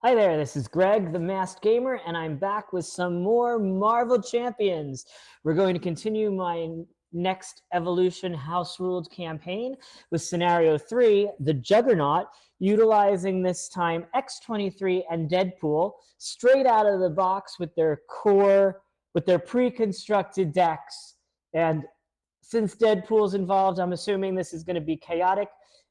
Hi there, this is Greg, the Masked Gamer, and I'm back with some more Marvel Champions. We're going to continue my NeXt Evolution House-Ruled campaign with Scenario 3, the Juggernaut, utilizing this time X-23 and Deadpool straight out of the box with their pre-constructed decks. And since Deadpool's involved, I'm assuming this is going to be chaotic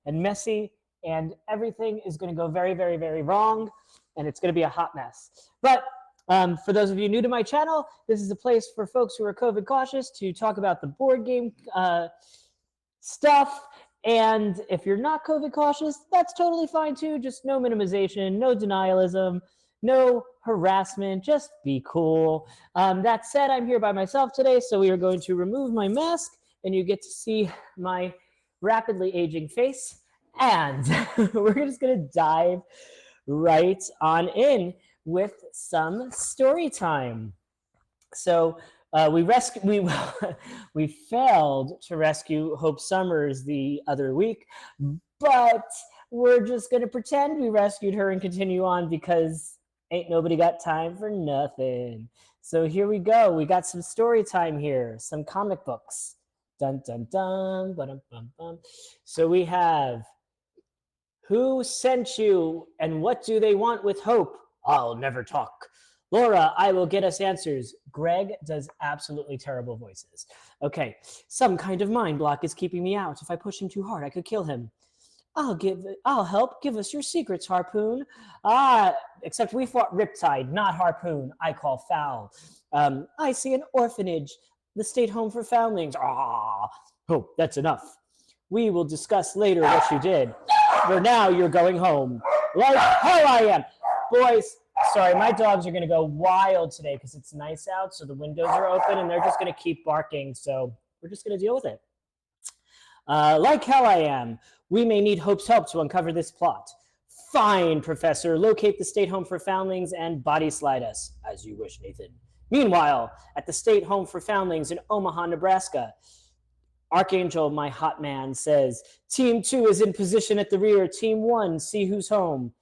and messy, and everything is going to go very, very, very wrong. And it's going to be a hot mess. But for those of you new to my channel, this is a place for folks who are COVID cautious to talk about the board game stuff. And if you're not COVID cautious, that's totally fine too. Just no minimization, no denialism, no harassment, just be cool. That said, I'm here by myself today, so we are going to remove my mask and you get to see my rapidly aging face. And we're just going to dive right on in with some story time. So we failed to rescue Hope Summers the other week, but we're just going to pretend we rescued her and continue on because ain't nobody got time for nothing. So here we go. We got some story time here, some comic books. Dun, dun, dun, ba-dum, bum, bum. So we have Who Sent You and What Do They Want with Hope? I'll never talk. Laura, I will get us answers. Greg does absolutely terrible voices. Okay, some kind of mind block is keeping me out. If I push him too hard, I could kill him. I'll help. Give us your secrets, Harpoon. Except we fought Riptide, not Harpoon. I call foul. I see an orphanage, the state home for foundlings. Hope, that's enough. We will discuss later what you did. For now, you're going home. Like hell I am. Boys, sorry, my dogs are going to go wild today because it's nice out, so the windows are open, and they're just going to keep barking, so we're just going to deal with it. Like hell I am. We may need Hope's help to uncover this plot. Fine, Professor. Locate the state home for foundlings and body slide us. As you wish, Nathan. Meanwhile, at the state home for foundlings in Omaha, Nebraska, Archangel, my hot man, says, Team 2 is in position at the rear. Team 1, see who's home.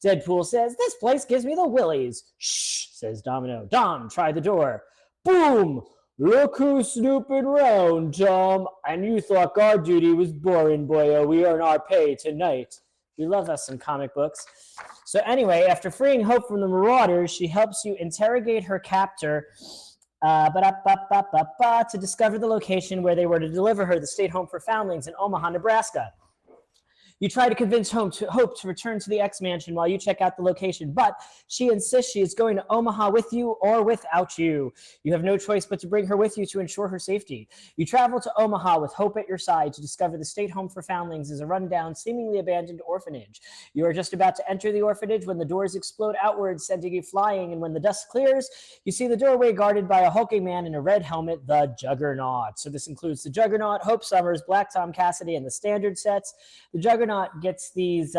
Deadpool says, this place gives me the willies. Shh, says Domino. Dom, try the door. Boom! Look who's snooping round, Tom. And you thought guard duty was boring, boyo. We earn our pay tonight. We love us some comic books. So anyway, after freeing Hope from the Marauders, she helps you interrogate her captor to discover the location where they were to deliver her, the state home for foundlings in Omaha, Nebraska. You try to convince Hope to return to the X-Mansion while you check out the location, but she insists she is going to Omaha with you or without you. You have no choice but to bring her with you to ensure her safety. You travel to Omaha with Hope at your side to discover the state home for foundlings is a rundown, seemingly abandoned orphanage. You are just about to enter the orphanage when the doors explode outwards, sending you flying, and when the dust clears, you see the doorway guarded by a hulking man in a red helmet, the Juggernaut. So this includes the Juggernaut, Hope Summers, Black Tom Cassidy, and the standard sets. The Juggernaut gets these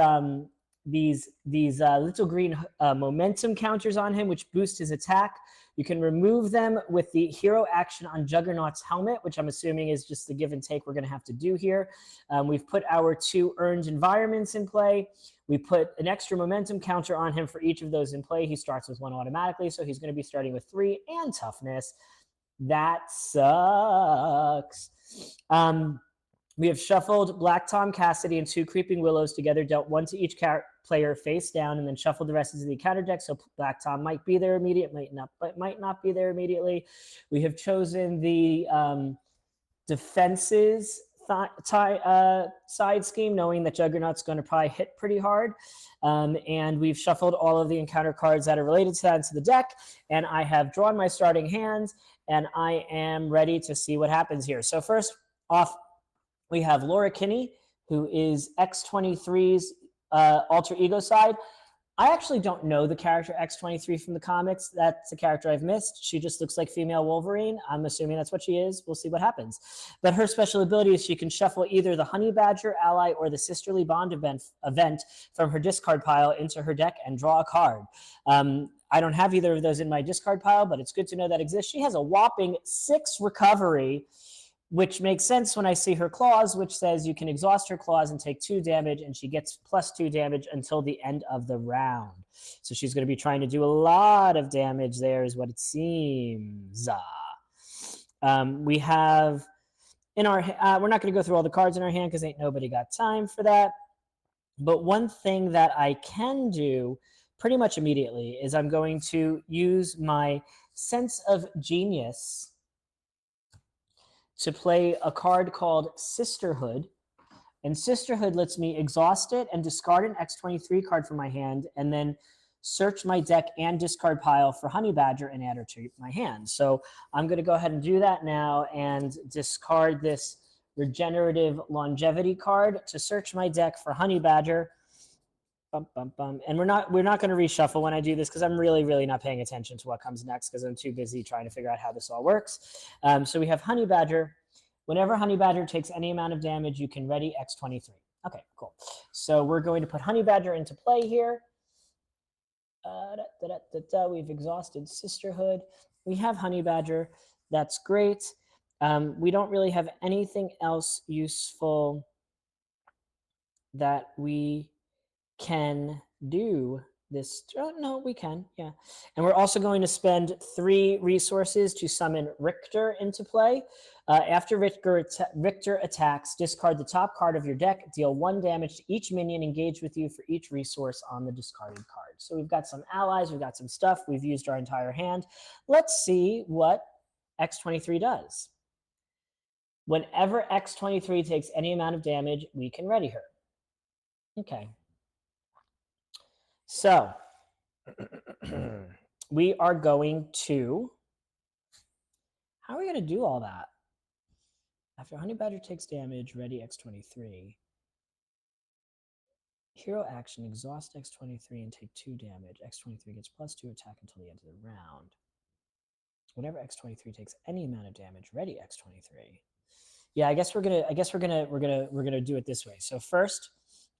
little green momentum counters on him, which boost his attack. You can remove them with the hero action on Juggernaut's helmet, which I'm assuming is just the give and take we're going to have to do here. We've put our 2 earned environments in play. We put an extra momentum counter on him for each of those in play. He starts with 1 automatically, so he's going to be starting with 3 and toughness. That sucks. We have shuffled Black Tom Cassidy and 2 Creeping Willows together, dealt 1 to each player face down, and then shuffled the rest of the encounter deck. So Black Tom might be there immediately, might not be there immediately. We have chosen the defenses side scheme, knowing that Juggernaut's going to probably hit pretty hard. And we've shuffled all of the encounter cards that are related to that into the deck. And I have drawn my starting hands, and I am ready to see what happens here. So first off, we have Laura Kinney, who is X-23's alter ego side. I actually don't know the character X-23 from the comics. That's a character I've missed. She just looks like female Wolverine. I'm assuming that's what she is. We'll see what happens. But her special ability is she can shuffle either the Honey Badger ally or the Sisterly Bond event from her discard pile into her deck and draw a card. I don't have either of those in my discard pile, but it's good to know that exists. She has a whopping 6 recovery which makes sense when I see her claws, which says you can exhaust her claws and take 2 damage, and she gets +2 damage until the end of the round. So she's going to be trying to do a lot of damage there, is what it seems. We have in our, we're not going to go through all the cards in our hand because ain't nobody got time for that. But one thing that I can do pretty much immediately is I'm going to use my Sense of Genius to play a card called Sisterhood. And Sisterhood lets me exhaust it and discard an X-23 card from my hand, and then search my deck and discard pile for Honey Badger and add her to my hand. So I'm going to go ahead and do that now and discard this Regenerative Longevity card to search my deck for Honey Badger. Bum, bum, bum. And we're not going to reshuffle when I do this because I'm really not paying attention to what comes next because I'm too busy trying to figure out how this all works. So we have Honey Badger. Whenever Honey Badger takes any amount of damage, you can ready X-23. Okay, cool. So we're going to put Honey Badger into play here. We've exhausted Sisterhood. We have Honey Badger. That's great. We don't really have anything else useful that we can do this. Oh, no, we can. Yeah. And we're also going to spend 3 resources to summon Richter into play. After Richter attacks, discard the top card of your deck, deal 1 damage to each minion engaged with you for each resource on the discarded card. So we've got some allies, we've got some stuff, we've used our entire hand. Let's see what X-23 does. Whenever X-23 takes any amount of damage, we can ready her. Okay. So we are going to, how are we going to do all that? After Honey Badger takes damage, ready X-23. Hero action, exhaust X-23 and take 2 damage. X-23 gets +2 attack until the end of the round. Whenever X-23 takes any amount of damage, ready X-23. Yeah, I guess we're gonna do it this way. So first,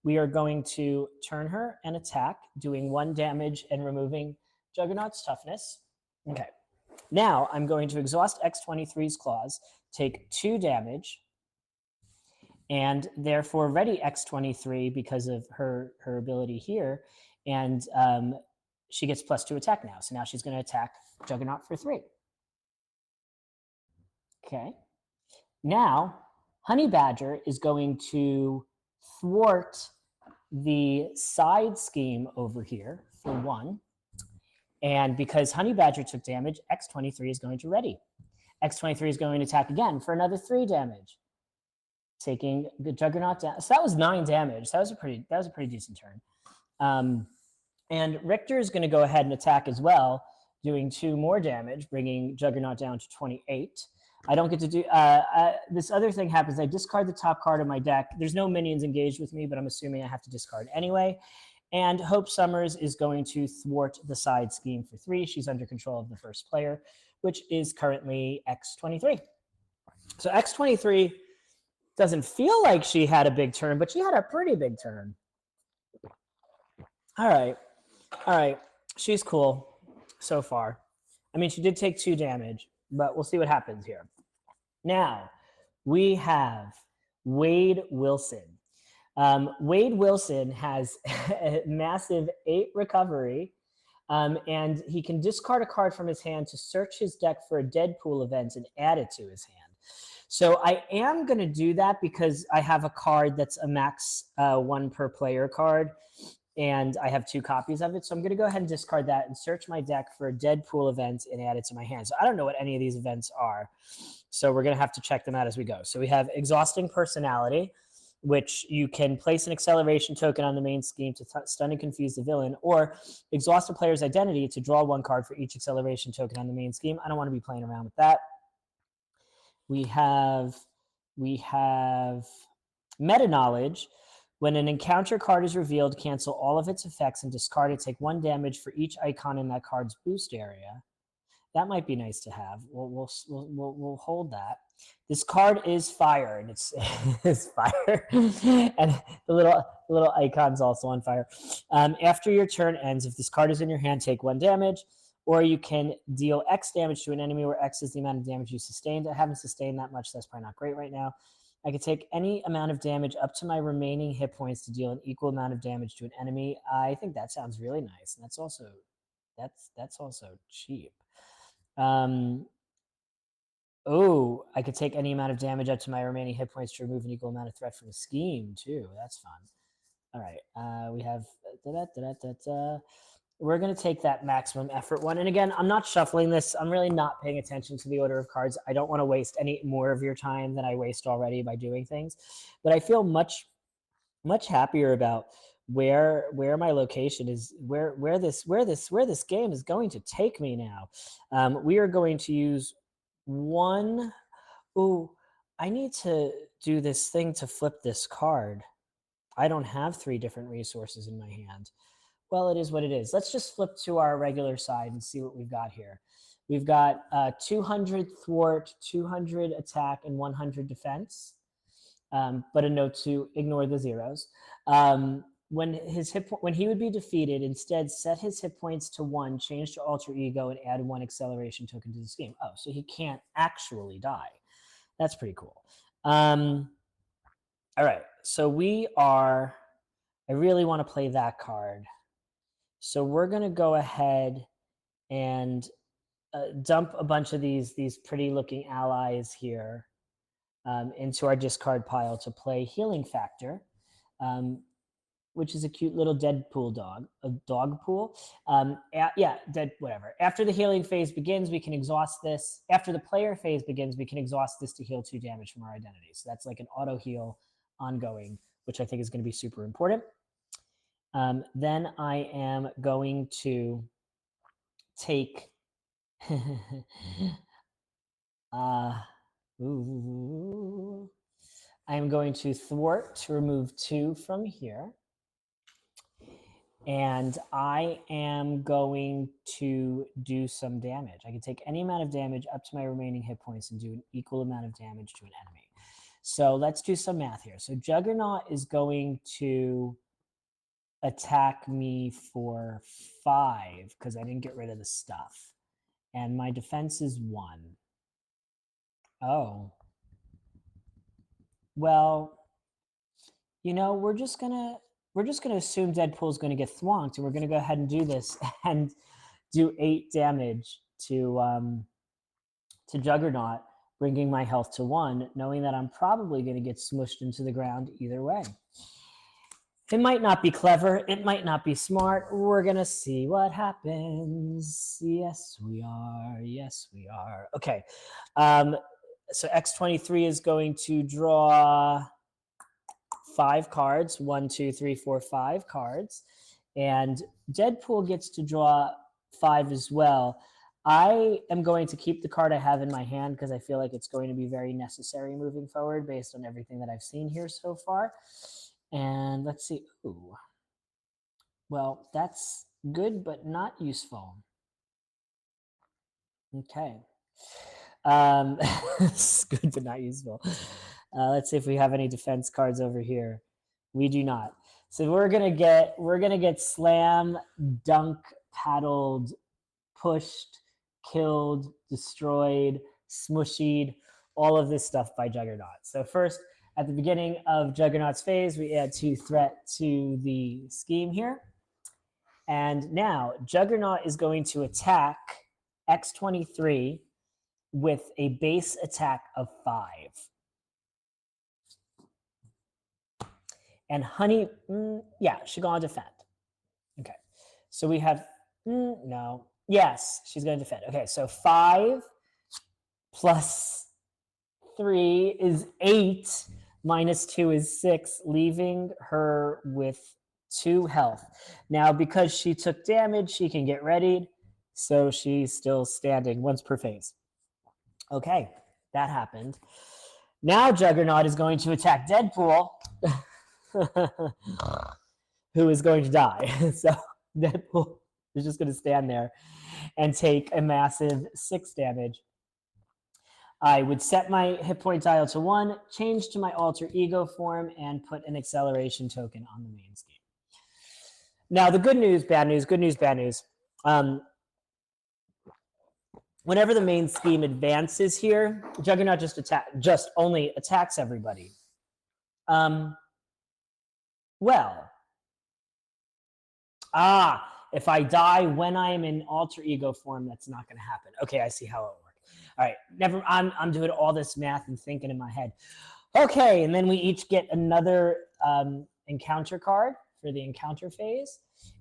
we are going to turn her and attack, doing 1 damage and removing Juggernaut's toughness. Okay. Now I'm going to exhaust X-23's claws, take 2 damage, and therefore ready X-23 because of her ability here, and she gets +2 attack now. So now she's going to attack Juggernaut for 3. Okay. Now, Honey Badger is going to thwart the side scheme over here for 1. And because Honey Badger took damage, X-23 is going to ready. X-23 is going to attack again for another 3 damage, taking the Juggernaut down. So that was 9 damage. That was a pretty decent turn. And Richter is going to go ahead and attack as well, doing 2 more damage, bringing Juggernaut down to 28. I don't get to do, this other thing happens. I discard the top card of my deck. There's no minions engaged with me, but I'm assuming I have to discard anyway. And Hope Summers is going to thwart the side scheme for 3. She's under control of the first player, which is currently X-23. So X-23 doesn't feel like she had a big turn, but she had a pretty big turn. All right. She's cool so far. I mean, she did take 2 damage, but we'll see what happens here. Now, we have Wade Wilson. Wade Wilson has a massive 8 recovery, and he can discard a card from his hand to search his deck for a Deadpool event and add it to his hand. So I am going to do that because I have a card that's a max 1 per player card, and I have 2 copies of it. So I'm going to go ahead and discard that and search my deck for a Deadpool event and add it to my hand. So I don't know what any of these events are, so we're going to have to check them out as we go. So we have Exhausting Personality, which you can place an acceleration token on the main scheme to stun and confuse the villain, or exhaust a player's identity to draw 1 card for each acceleration token on the main scheme. I don't want to be playing around with that. We have Meta Knowledge. When an encounter card is revealed, cancel all of its effects and discard it. Take 1 damage for each icon in that card's boost area. That might be nice to have. We'll hold that. This card is fire, and it's fire, and the little icon's also on fire. After your turn ends, if this card is in your hand, take 1 damage. or you can deal X damage to an enemy where X is the amount of damage you sustained. I haven't sustained that much, so that's probably not great right now. I could take any amount of damage up to my remaining hit points to deal an equal amount of damage to an enemy. I think that sounds really nice, and that's also cheap. Oh, I could take any amount of damage up to my remaining hit points to remove an equal amount of threat from a scheme too. That's fun. All right, we have we're going to take that maximum effort one. And again, I'm not shuffling this. I'm really not paying attention to the order of cards. I don't want to waste any more of your time than I waste already by doing things. But I feel much happier about where my location is, where this game is going to take me now. We are going to use one. Oh, I need to do this thing to flip this card. I don't have 3 different resources in my hand. Well, it is what it is. Let's just flip to our regular side and see what we've got here. We've got 200 thwart, 200 attack, and 100 defense, but a note to ignore the zeros. When he would be defeated, instead set his hit points to 1, change to alter ego, and add 1 acceleration token to the scheme. Oh, so he can't actually die. That's pretty cool. All right, so I really want to play that card. So we're going to go ahead and dump a bunch of these pretty looking allies here into our discard pile to play Healing Factor, which is a cute little Deadpool dog, a dog pool. Whatever. After the healing phase begins, we can exhaust this. After the player phase begins, we can exhaust this to heal 2 damage from our identity. So that's like an auto heal ongoing, which I think is going to be super important. Then I am going to take I am going to thwart to remove 2 from here. And I am going to do some damage. I can take any amount of damage up to my remaining hit points and do an equal amount of damage to an enemy. So let's do some math here. So Juggernaut is going to attack me for 5 because I didn't get rid of the stuff. And my defense is 1. Oh. Well, you know, we're just gonna assume Deadpool's gonna get thwonked, and we're gonna go ahead and do this and do 8 damage to Juggernaut, bringing my health to 1, knowing that I'm probably gonna get smushed into the ground either way. It might not be clever. It might not be smart. We're going to see what happens. Yes, we are. Yes, we are. Okay. So X-23 is going to draw 5 cards. 1, 2, 3, 4, 5 cards. And Deadpool gets to draw 5 as well. I am going to keep the card I have in my hand because I feel like it's going to be very necessary moving forward based on everything that I've seen here so far. And let's see. Ooh. Well, that's good, but not useful. Okay. It's good, but not useful. Let's see if we have any defense cards over here. We do not. So we're gonna get slam, dunk, paddled, pushed, killed, destroyed, smushied, all of this stuff by Juggernaut. So first, at the beginning of Juggernaut's phase, we add 2 threat to the scheme here. And now Juggernaut is going to attack X-23 with a base attack of 5. And Honey, she's going to defend. Okay, so we have, no. Yes, she's going to defend. Okay, so 5 plus 3 is 8. Minus 2 is 6, leaving her with 2 health. Now, because she took damage, she can get readied, so she's still standing once per phase. Okay, that happened. Now Juggernaut is going to attack Deadpool, who is going to die. So Deadpool is just going to stand there and take a massive 6 damage. I would set my hit point dial to 1, change to my alter ego form, and put an acceleration token on the main scheme. Now, the good news, bad news, good news, bad news. whenever the main scheme advances here, Juggernaut just only attacks everybody. Well, if I die when I am in alter ego form, that's not going to happen. Okay, I see how it works. All right, I'm doing all this math and thinking in my head. Okay, and then we each get another encounter card for the encounter phase.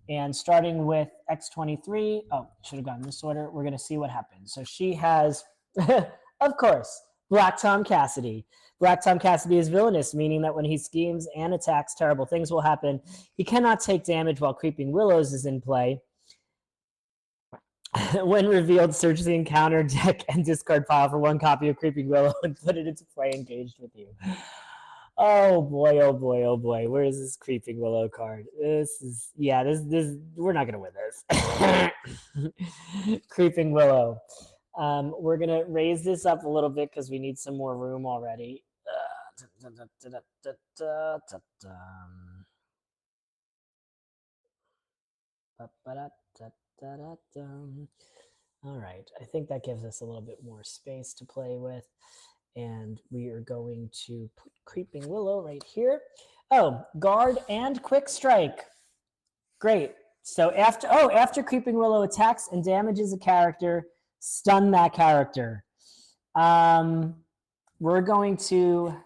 And starting with X-23, should have gone in this order. We're going to see what happens. So she has, of course, Black Tom Cassidy. Black Tom Cassidy is villainous, meaning that when he schemes and attacks, terrible things will happen. He cannot take damage while Creeping Willows is in play. When revealed, search the encounter deck and discard pile for one copy of Creeping Willow and put it into play engaged with you. Oh boy, oh boy, oh boy. Where is this Creeping Willow card? This we're not gonna win this. Creeping Willow. We're gonna raise this up a little bit because we need some more room already. All right, I think that gives us a little bit more space to play with. And we are going to put Creeping Willow right here. Oh, guard and quick strike. Great. So after Creeping Willow attacks and damages a character, stun that character. We're going to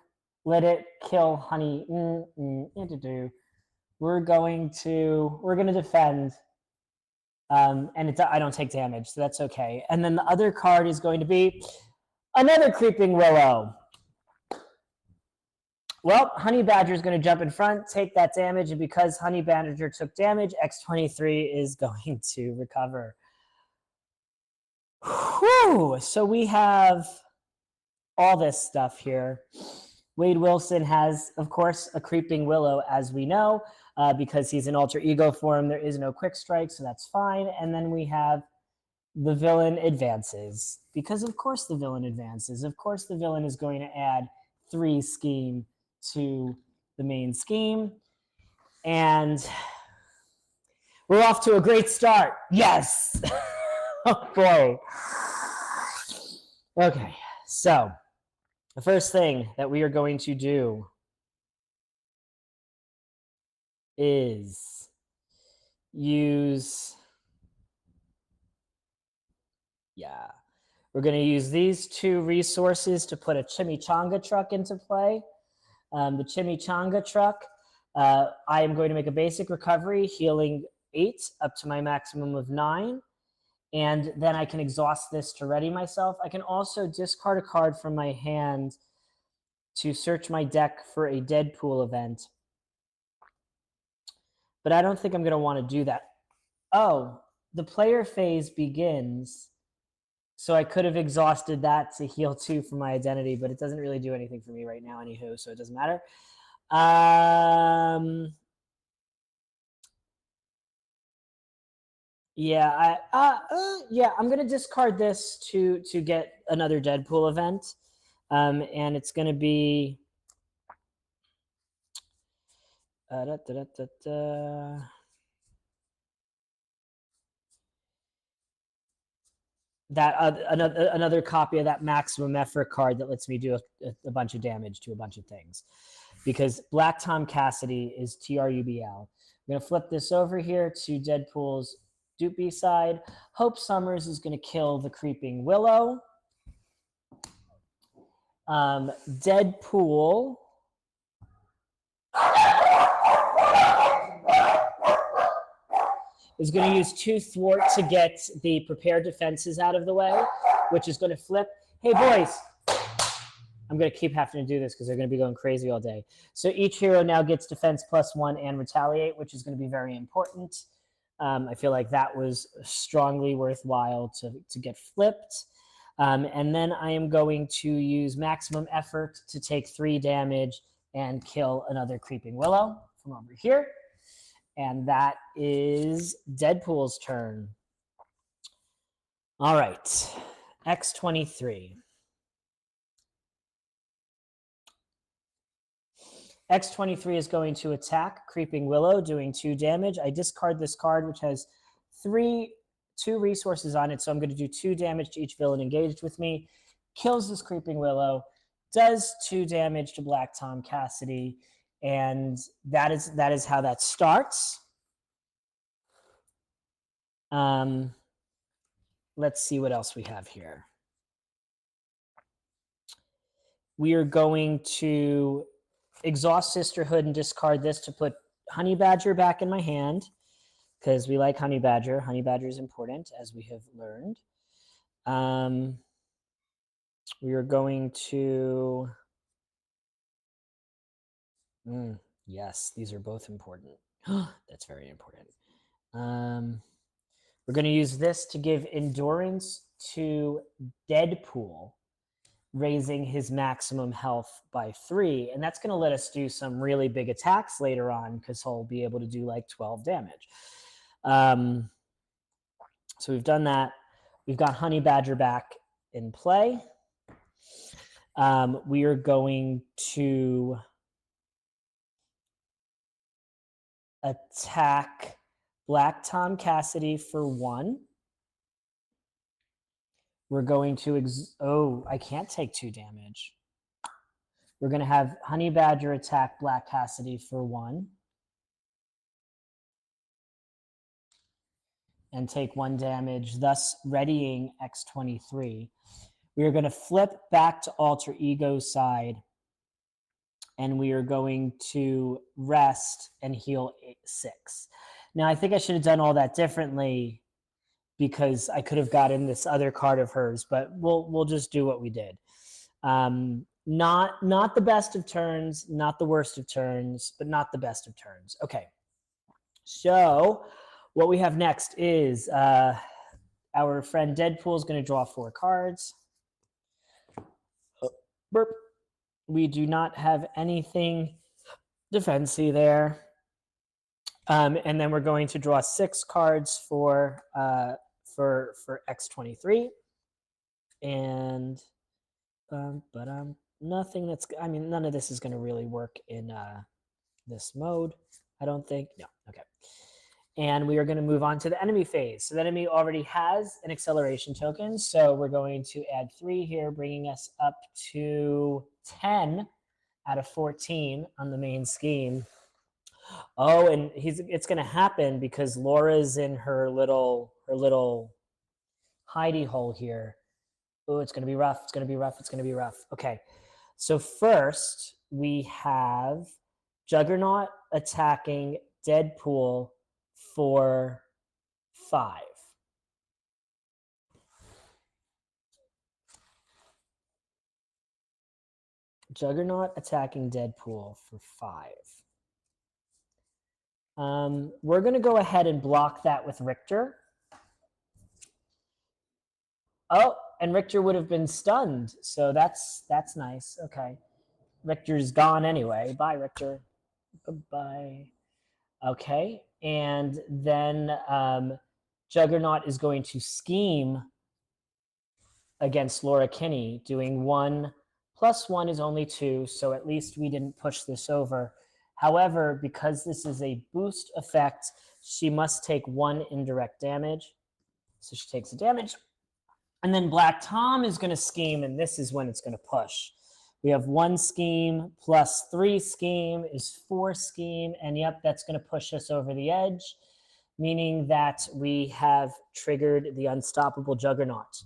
let it kill Honey. We're going to defend. And I don't take damage, so that's okay. And then the other card is going to be another Creeping Willow. Well, Honey Badger is going to jump in front, take that damage, and because Honey Badger took damage, X-23 is going to recover. Whew! So we have all this stuff here. Wade Wilson has, of course, a Creeping Willow, as we know, because he's in alter ego form. There is no quick strike, so that's fine. And then we have the villain advances, because of course the villain advances. Of course the villain is going to add 3 scheme to the main scheme. And we're off to a great start. Yes! Oh boy. Okay, so the first thing that we are going to do is use... we're going to use these 2 resources to put a chimichanga truck into play. The chimichanga truck, I am going to make a basic recovery, healing 8 up to my maximum of 9. And then I can exhaust this to ready myself. I can also discard a card from my hand to search my deck for a Deadpool event. But I don't think I'm going to want to do that. Oh, the player phase begins. So I could have exhausted that to heal 2 for my identity, but it doesn't really do anything for me right now anywho, so it doesn't matter. I'm going to discard this to get another Deadpool event. And it's going to be... another copy of that maximum effort card that lets me do a bunch of damage to a bunch of things. Because Black Tom Cassidy is TRUBL. I'm going to flip this over here to Deadpool's Doopy side. Hope Summers is going to kill the Creeping Willow. Deadpool is going to use 2 thwart to get the prepared defenses out of the way, which is going to flip. Hey, boys. I'm going to keep having to do this because they're going to be going crazy all day. So each hero now gets defense +1 and retaliate, which is going to be very important. I feel like that was strongly worthwhile to get flipped. And then I am going to use maximum effort to take 3 damage and kill another Creeping Willow from over here. And that is Deadpool's turn. All right, X-23. X-23 is going to attack Creeping Willow, doing 2 damage. I discard this card, which has 2 2 resources on it, so I'm going to do 2 damage to each villain engaged with me. Kills this Creeping Willow, does 2 damage to Black Tom Cassidy, and that is how that starts. Let's see what else we have here. We are going to exhaust Sisterhood and discard this to put Honey Badger back in my hand, because we like Honey Badger. Honey Badger is important, as we have learned. We are going to... yes, these are both important. That's very important. We're going to use this to give endurance to Deadpool, raising his maximum health by 3. And that's going to let us do some really big attacks later on, because he'll be able to do like 12 damage. So we've done that. We've got Honey Badger back in play. We are going to attack Black Tom Cassidy for 1. We're going to... I can't take 2 damage. We're going to have Honey Badger attack Black Cassidy for 1. And take 1 damage, thus readying X-23. We are going to flip back to Alter Ego side, and we are going to rest and heal 6. Now, I think I should have done all that differently, because I could have gotten this other card of hers, but we'll just do what we did. Not the best of turns, not the worst of turns, but not the best of turns. Okay, so what we have next is our friend Deadpool is going to draw 4 cards. Burp. We do not have anything defensy there. And then we're going to draw 6 cards for X-23. And nothing that's... I mean, none of this is going to really work in this mode, I don't think. No, okay. And we are going to move on to the enemy phase. So the enemy already has an acceleration token, so we're going to add 3 here, bringing us up to 10 out of 14 on the main scheme. Oh, and it's going to happen because Laura's in her little hidey hole here. Oh, it's going to be rough. It's going to be rough. It's going to be rough. Okay. So first we have Juggernaut attacking Deadpool for 5. Juggernaut attacking Deadpool for 5. We're going to go ahead and block that with Richter. Oh, and Richter would have been stunned, so that's nice. Okay. Richter's gone anyway. Bye, Richter. Goodbye. Okay, and then Juggernaut is going to scheme against Laura Kinney, doing 1 plus 1 is only 2, so at least we didn't push this over. However, because this is a boost effect, she must take 1 indirect damage. So she takes the damage. And then Black Tom is going to scheme, and this is when it's going to push. We have 1 scheme plus 3 scheme is 4 scheme. And yep, that's going to push us over the edge, meaning that we have triggered the unstoppable Juggernaut.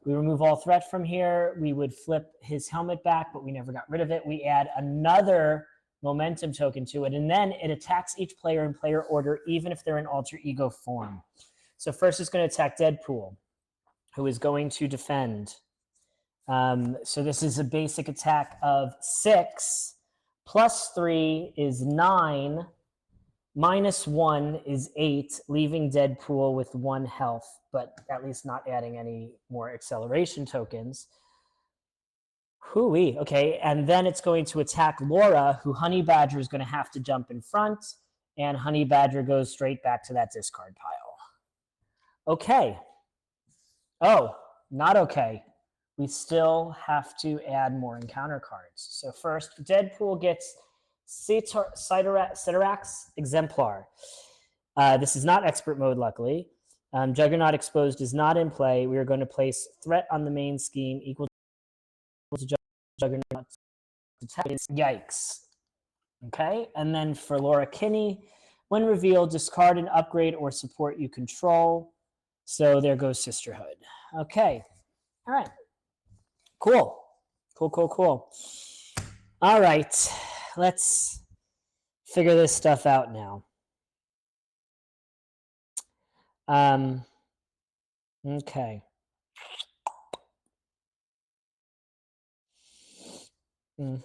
We remove all threat from here. We would flip his helmet back, but we never got rid of it. We add another momentum token to it, and then it attacks each player in player order, even if they're in alter ego form. So first it's going to attack Deadpool, who is going to defend. So this is a basic attack of 6, plus 3 is 9, minus 1 is 8, leaving Deadpool with 1 health, but at least not adding any more acceleration tokens. Hooey. Okay, and then it's going to attack Laura, who Honey Badger is going to have to jump in front, and Honey Badger goes straight back to that discard pile. Okay. Oh, not okay. We still have to add more encounter cards. So first, Deadpool gets Cytarax Exemplar. This is not expert mode, luckily. Juggernaut exposed is not in play. We are going to place threat on the main scheme equal to Juggernaut's attack. Yikes. Okay, and then for Laura Kinney, when revealed, discard an upgrade or support you control. So there goes Sisterhood. Okay, all right. Cool. Cool. All right, let's figure this stuff out now. Okay. All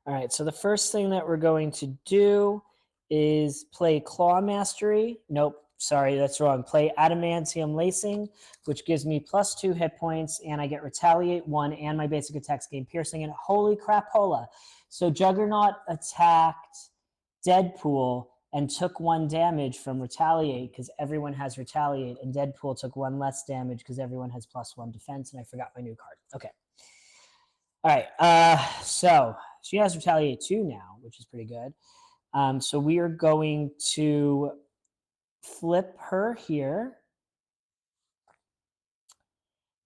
right, so the first thing that we're going to do is play Claw Mastery. Nope, sorry, that's wrong. Play Adamantium Lacing, which gives me +2 hit points, and I get Retaliate 1, and my basic attacks gain Piercing, and holy crapola. So Juggernaut attacked Deadpool and took 1 damage from Retaliate because everyone has Retaliate, and Deadpool took 1 less damage because everyone has +1 defense, and I forgot my new card. Okay. All right, so she has Retaliate 2 now, which is pretty good. So we are going to flip her here.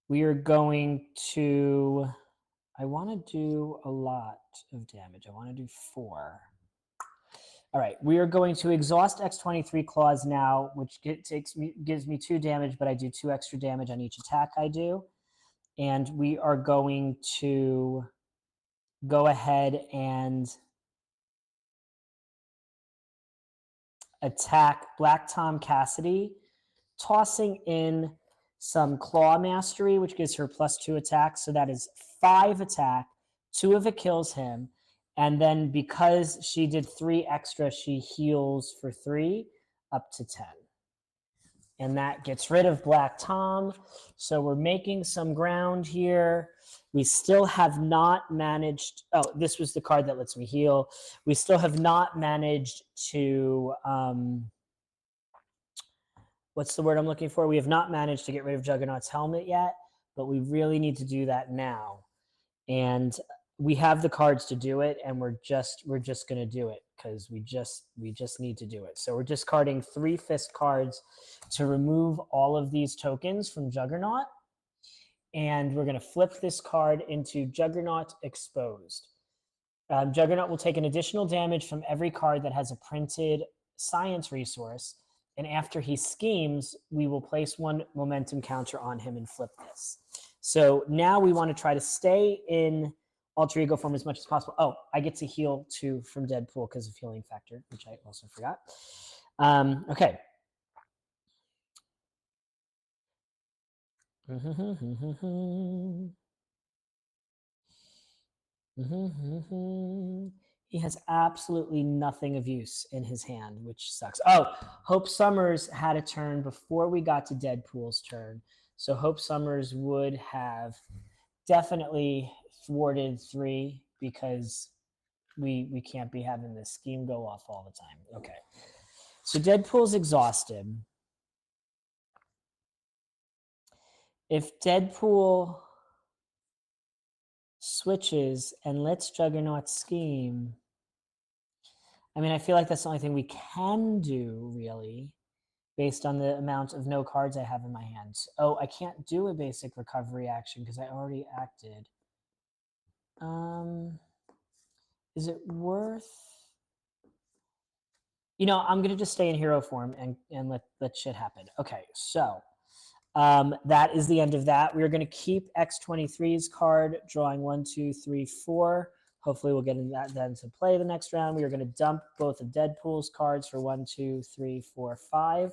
We are going to, I want to do a lot of damage. I want to do 4. All right, we are going to exhaust X-23 claws now, which gives me 2 damage, but I do 2 extra damage on each attack I do. And we are going to go ahead and attack Black Tom Cassidy, tossing in some Claw Mastery, which gives her +2 attack. So that is 5 attack. 2 of it kills him. And then because she did 3 extra, she heals for 3 up to 10. And that gets rid of Black Tom. So we're making some ground here. We still have not managed, oh, this was the card that lets me heal. We still have not managed to, what's the word I'm looking for? We have not managed to get rid of Juggernaut's helmet yet, but we really need to do that now. And we have the cards to do it, and we're just going to do it because we just need to do it. So we're discarding 3 fist cards to remove all of these tokens from Juggernaut. And we're going to flip this card into Juggernaut Exposed. Juggernaut will take an additional damage from every card that has a printed science resource. And after he schemes, we will place 1 momentum counter on him and flip this. So now we want to try to stay in alter ego form as much as possible. Oh, I get to heal 2 from Deadpool because of healing factor, which I also forgot. Okay. He has absolutely nothing of use in his hand, which sucks. Oh, Hope Summers had a turn before we got to Deadpool's turn. So Hope Summers would have definitely thwarted 3 because we can't be having this scheme go off all the time. Okay. So Deadpool's exhausted. If Deadpool switches and lets Juggernaut scheme, I mean, I feel like that's the only thing we can do, really, based on the amount of no cards I have in my hands. Oh, I can't do a basic recovery action because I already acted. Is it worth... You know, I'm going to just stay in hero form and let shit happen. Okay, so that is the end of that. We're going to keep X-23's card, drawing 1, 2, 3, 4. Hopefully we'll get that then to play the next round. We are going to dump both of Deadpool's cards for 1, 2, 3, 4, 5.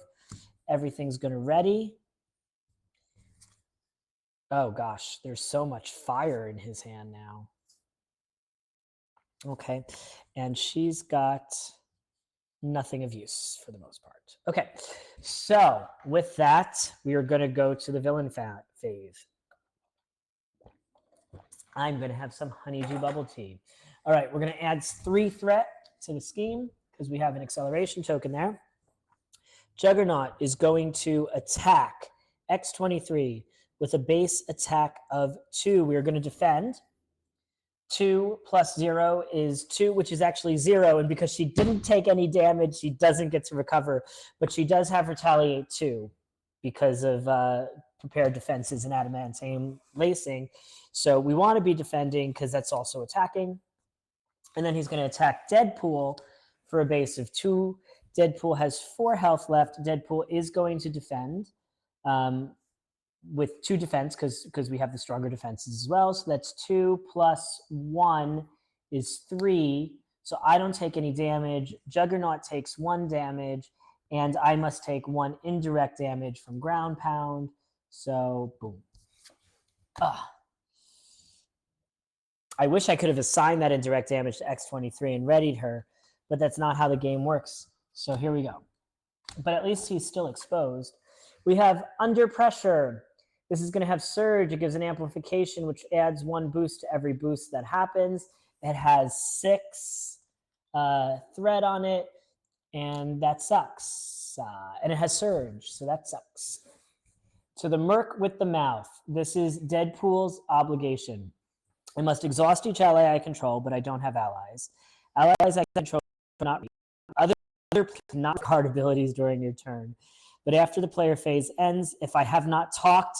Everything's going to ready. Oh gosh, there's so much fire in his hand now. Okay, and she's got nothing of use for the most part. Okay, so with that, we are going to go to the villain phase. I'm going to have some honeydew bubble tea. All right, we're going to add 3 threat to the scheme because we have an acceleration token there. Juggernaut is going to attack X-23 with a base attack of 2. We are going to defend. 2 plus 0 is 2, which is actually 0. And because she didn't take any damage, she doesn't get to recover. But she does have Retaliate 2 because of prepared defenses and adamantane lacing. So we want to be defending because that's also attacking. And then he's going to attack Deadpool for a base of 2. Deadpool has 4 health left. Deadpool is going to defend. With 2 defense because we have the stronger defenses as well. So that's 2 plus 1 is 3. So I don't take any damage. Juggernaut takes 1 damage, and I must take 1 indirect damage from ground pound. So boom. I wish I could have assigned that indirect damage to X-23 and readied her, but that's not how the game works. So here we go. But at least he's still exposed. We have Under Pressure. This is going to have Surge. It gives an amplification, which adds 1 boost to every boost that happens. It has 6 threat on it, and that sucks. And it has Surge, so that sucks. So the Merc with the Mouth. This is Deadpool's obligation. I must exhaust each ally I control, but I don't have allies. Allies I control cannot other cannot card abilities during your turn. But after the player phase ends, if I have not talked,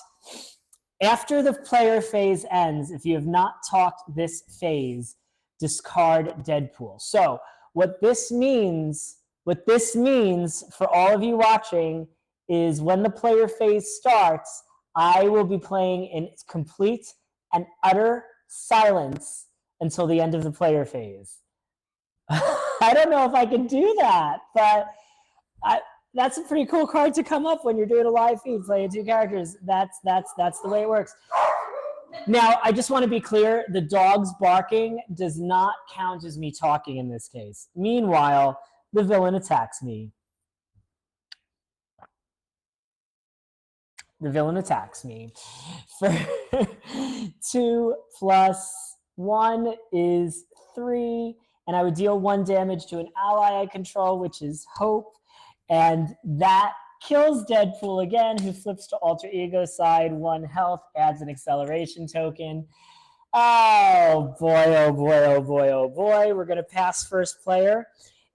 after the player phase ends, if you have not talked this phase, discard Deadpool. So what this means for all of you watching is when the player phase starts, I will be playing in complete and utter silence until the end of the player phase. I don't know if I can do that, but that's a pretty cool card to come up when you're doing a live feed playing 2 characters. That's the way it works. Now, I just want to be clear, the dog's barking does not count as me talking in this case. Meanwhile, the villain attacks me. The villain attacks me. For 2 plus 1 is 3, and I would deal 1 damage to an ally I control, which is Hope. And that kills Deadpool again, who flips to alter ego side, 1 health, adds an acceleration token. Oh boy, oh boy, oh boy, oh boy. We're going to pass first player.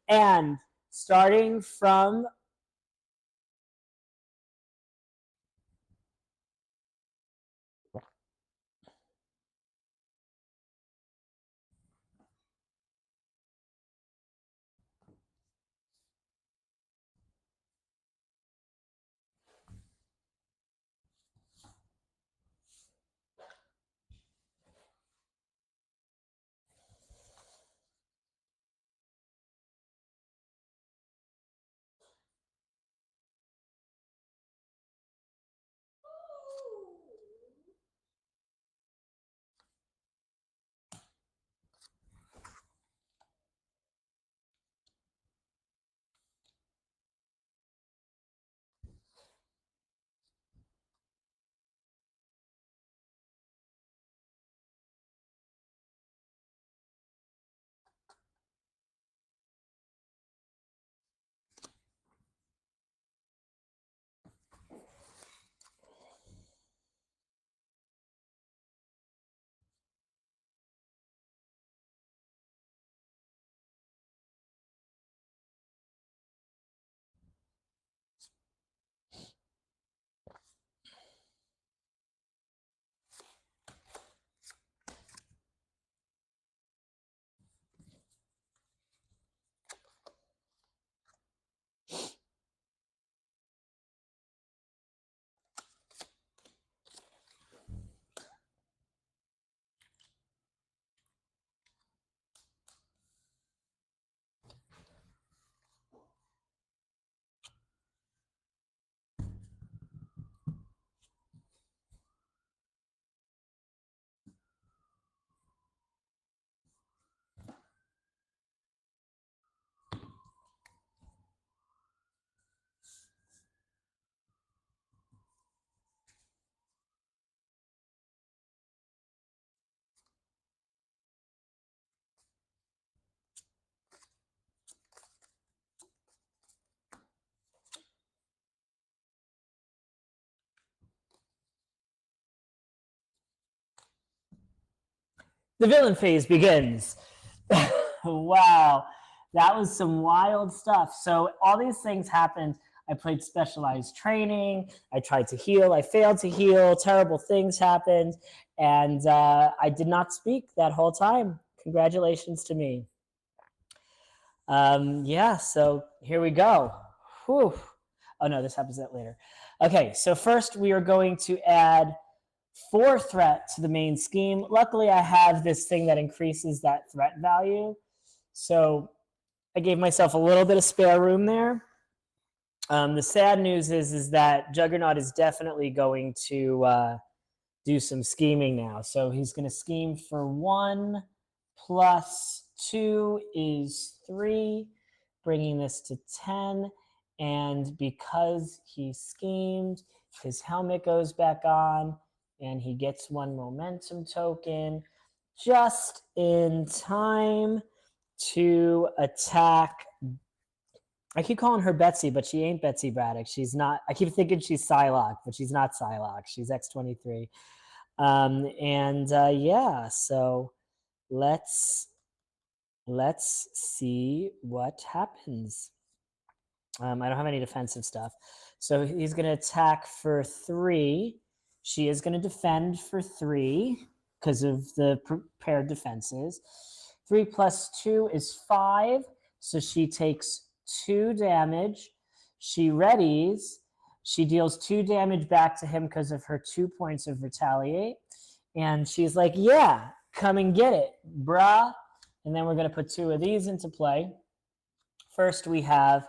And starting from The villain phase begins. Wow, that was some wild stuff. So all these things happened. I played specialized training. I tried to heal. I failed to heal. Terrible things happened. And I did not speak that whole time. Congratulations to me. Yeah, so here we go. Whew. Oh no, this happens later. Okay, so first we are going to add 4 threat to the main scheme. Luckily, I have this thing that increases that threat value. So I gave myself a little bit of spare room there. The sad news is that Juggernaut is definitely going to do some scheming now. So he's going to scheme for 1 plus 2 is 3, bringing this to 10. And because he schemed, his helmet goes back on, and he gets 1 momentum token just in time to attack. I keep calling her Betsy, but she ain't Betsy Braddock. She's not. I keep thinking she's Psylocke, but she's not Psylocke. She's X-23. Yeah, so let's see what happens. I don't have any defensive stuff. So he's going to attack for 3. She is going to defend for 3 because of the prepared defenses. 3 plus 2 is 5. So she takes 2 damage. She readies. She deals 2 damage back to him because of her 2 points of retaliate. And she's like, yeah, come and get it, brah. And then we're going to put 2 of these into play. First, we have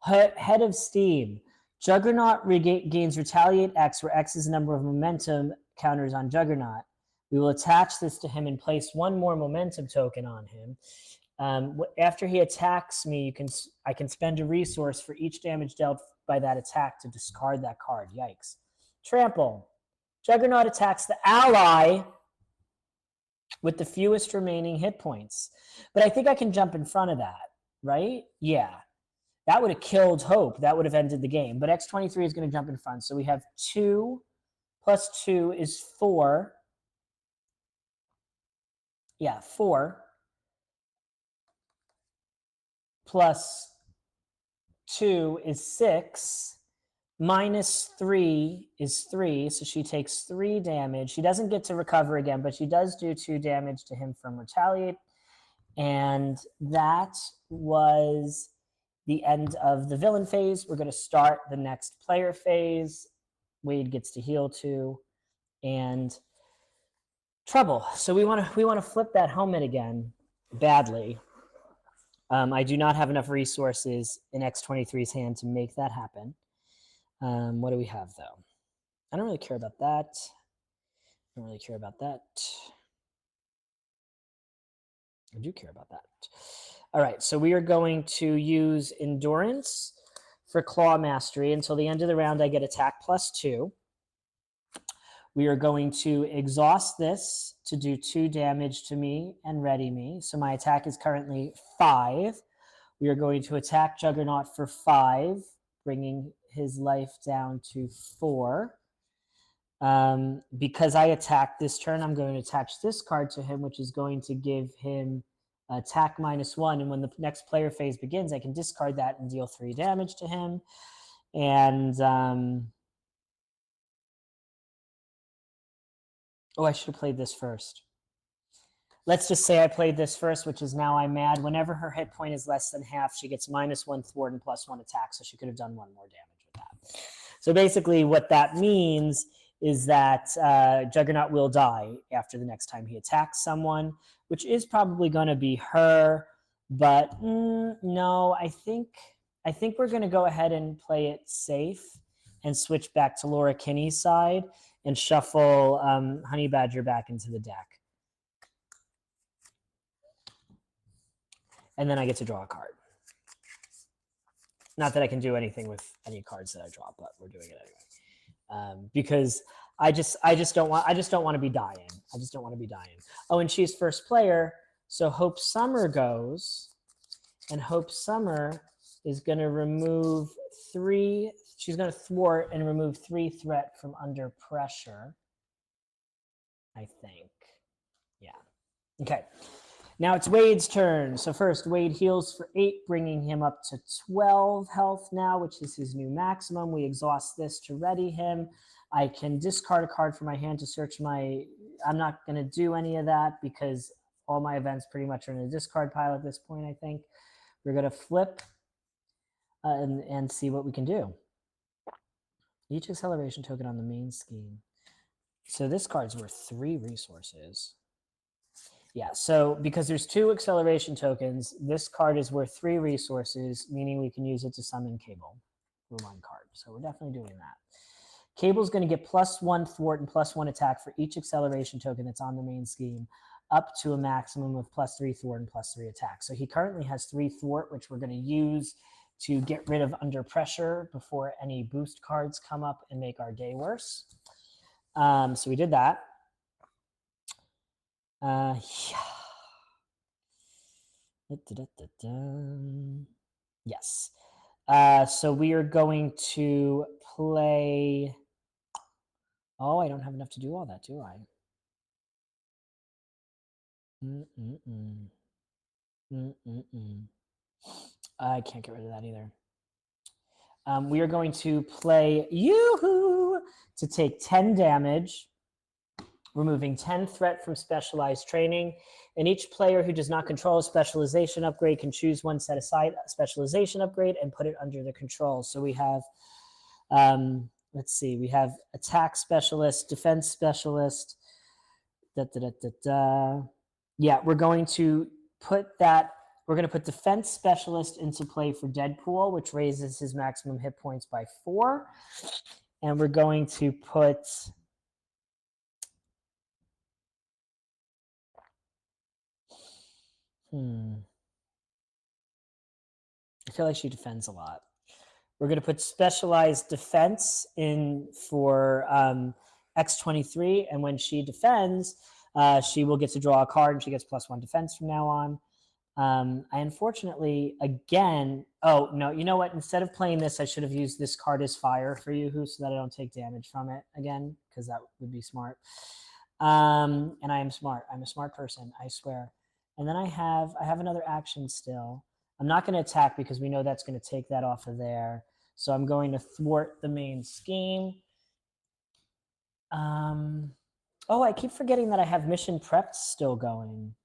Head of Steam. Juggernaut gains Retaliate X, where X is the number of momentum counters on Juggernaut. We will attach this to him and place 1 more momentum token on him. After he attacks me, I can spend a resource for each damage dealt by that attack to discard that card. Yikes. Trample. Juggernaut attacks the ally with the fewest remaining hit points. But I think I can jump in front of that, right? Yeah. That would have killed Hope. That would have ended the game. But X-23 is going to jump in front. So we have 2 plus 2 is 4. Yeah, 4. Plus 2 is 6. Minus 3 is 3. So she takes 3 damage. She doesn't get to recover again, but she does do 2 damage to him from Retaliate. And that was the end of the villain phase. We're going to start the next player phase. Wade gets to heal 2, and trouble. So we want to flip that helmet again badly. I do not have enough resources in X-23's hand to make that happen. What do we have though? I don't really care about that. I don't really care about that. I do care about that. All right, so we are going to use Endurance for Claw Mastery. Until the end of the round, I get attack plus 2. We are going to exhaust this to do 2 damage to me and ready me. So my attack is currently 5. We are going to attack Juggernaut for 5, bringing his life down to 4. Because I attacked this turn, I'm going to attach this card to him, which is going to give him attack -1. And when the next player phase begins, I can discard that and deal 3 damage to him. And oh, I should have played this first. Let's just say I played this first, which is now I'm mad. Whenever her hit point is less than half, she gets -1 thwart and +1 attack. So she could have done 1 more damage with that. So basically what that means is that Juggernaut will die after the next time he attacks someone, which is probably going to be her. But no, I think we're going to go ahead and play it safe and switch back to Laura Kinney's side and shuffle Honey Badger back into the deck. And then I get to draw a card. Not that I can do anything with any cards that I draw, but we're doing it anyway. Because I just don't want to be dying. I just don't want to be dying. Oh, and she's first player, so Hope Summer goes, and Hope Summer is going to remove 3. She's going to thwart and remove 3 threat from under pressure, I think. Yeah. Okay. Now it's Wade's turn. So first, Wade heals for 8, bringing him up to 12 health now, which is his new maximum. We exhaust this to ready him. I can discard a card from my hand to search my... I'm not going to do any of that because all my events pretty much are in a discard pile at this point, I think. We're going to flip and see what we can do. Each acceleration token on the main scheme. So this card's worth 3 resources. Yeah, so because there's 2 acceleration tokens, this card is worth 3 resources, meaning we can use it to summon Cable for 1 card. So we're definitely doing that. Cable's going to get +1 thwart and +1 attack for each acceleration token that's on the main scheme, up to a maximum of +3 thwart and +3 attack. So he currently has 3 thwart, which we're going to use to get rid of under pressure before any boost cards come up and make our day worse. So we did that. Yeah. Yes. So we are going to play... Oh, I don't have enough to do all that, do I? I can't get rid of that either. We are going to play Yoo-hoo to take 10 damage, removing 10 threat from specialized training. And each player who does not control a specialization upgrade can choose one set aside a specialization upgrade and put it under the control. So we have, let's see, we have attack specialist, defense specialist. Yeah, we're going to put that, we're going to put defense specialist into play for Deadpool, which raises his maximum hit points by 4. And we're going to put... I feel like she defends a lot. We're going to put specialized defense in for X-23, and when she defends, she will get to draw a card, and she gets +1 defense from now on. I unfortunately, again... Oh, no, you know what? Instead of playing this, I should have used this card as fire for Yoo-hoo so that I don't take damage from it again, because that would be smart. And I am smart. I'm a smart person, I swear. And then I have another action still. I'm not going to attack because we know that's going to take that off of there. So I'm going to thwart the main scheme. Oh, I keep forgetting that I have mission prepped still going.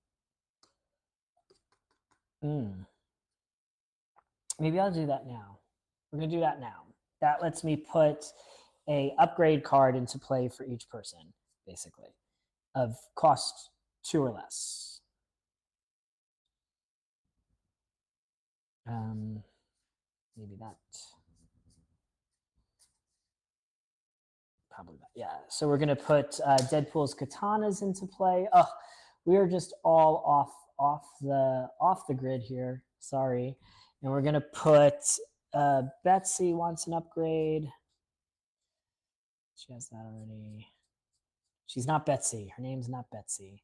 Maybe I'll do that now. We're going to do that now. That lets me put a upgrade card into play for each person, basically, of cost 2 or less. Maybe that. Probably that. Yeah. So we're going to put Deadpool's katanas into play. Oh, we are just all off the grid here. Sorry. And we're going to put Betsy wants an upgrade. She has that already. She's not Betsy. Her name's not Betsy.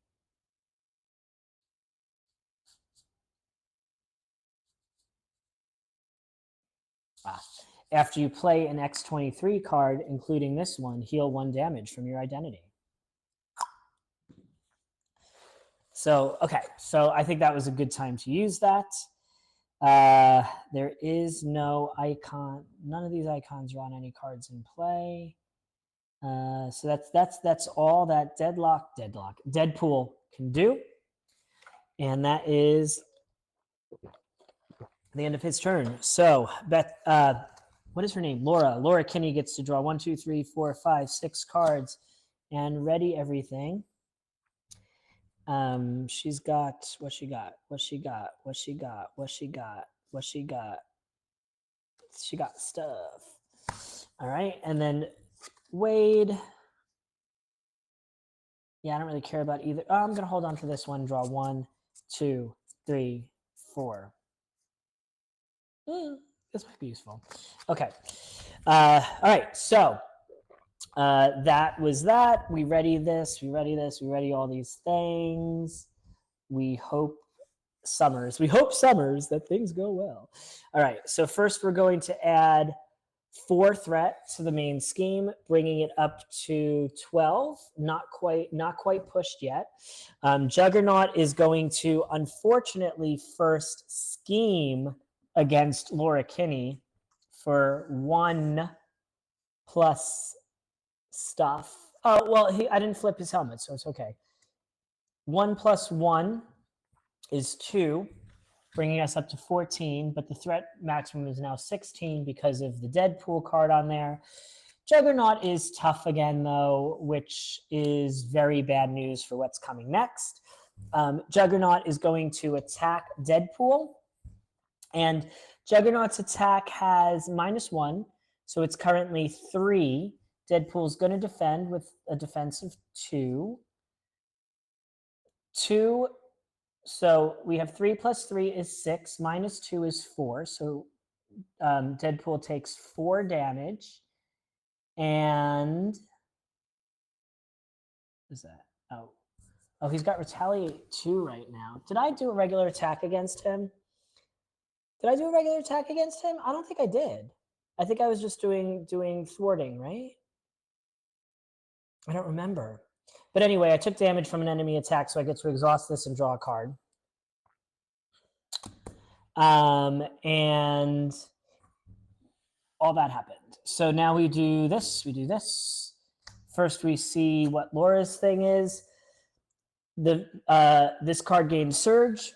After you play an X-23 card, including this one, heal 1 damage from your identity. So, okay. So I think that was a good time to use that. There is no icon. None of these icons are on any cards in play. So that's all that Deadpool can do. And that is the end of his turn. So, what is her name? Laura. Laura Kinney gets to draw 1, 2, 3, 4, 5, 6 cards and ready everything. She's got what she got. She got stuff. All right, and then Wade. Yeah, I don't really care about either. Oh, I'm gonna hold on to this one. Draw 1, 2, 3, 4. This might be useful. Okay. All right. So that was that. We ready this. We ready all these things. We hope summers that things go well. All right. So first we're going to add 4 threat to the main scheme, bringing it up to 12. Not quite pushed yet. Juggernaut is going to unfortunately first scheme against Laura Kinney for 1 plus stuff. Oh well, I didn't flip his helmet, so it's okay. 1 plus 1 is 2. Bringing us up to 14, but the threat maximum is now 16 because of the Deadpool card on there. Juggernaut is tough again, though, which is very bad news for what's coming next. Juggernaut is going to attack Deadpool, and Juggernaut's attack has -1, so it's currently 3. Deadpool's going to defend with a defense of 2. 2. So we have 3 plus 3 is 6, -2 is 4. So Deadpool takes 4 damage. And what is that? Oh, he's got Retaliate 2 right now. Did I do a regular attack against him? I don't think I did. I think I was just doing thwarting, right? I don't remember. But anyway, I took damage from an enemy attack, so I get to exhaust this and draw a card. And all that happened. So now we do this. First, we see what Laura's thing is. This card gains Surge.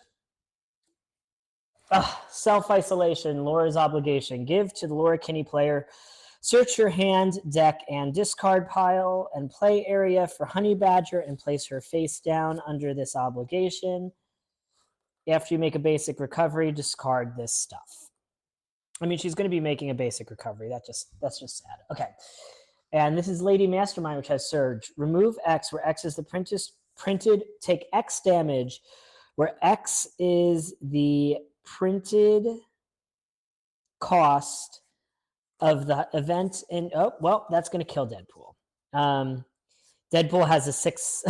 Self-isolation, Laura's obligation. Give to the Laura Kinney player. Search your hand, deck, and discard pile and play area for Honey Badger and place her face down under this obligation. After you make a basic recovery, discard this stuff. I mean, she's going to be making a basic recovery. That's just sad. Okay. And this is Lady Mastermind, which has Surge. Remove X, where X is the printed. Take X damage, where X is the printed cost of the event. And that's going to kill Deadpool. Deadpool has a 6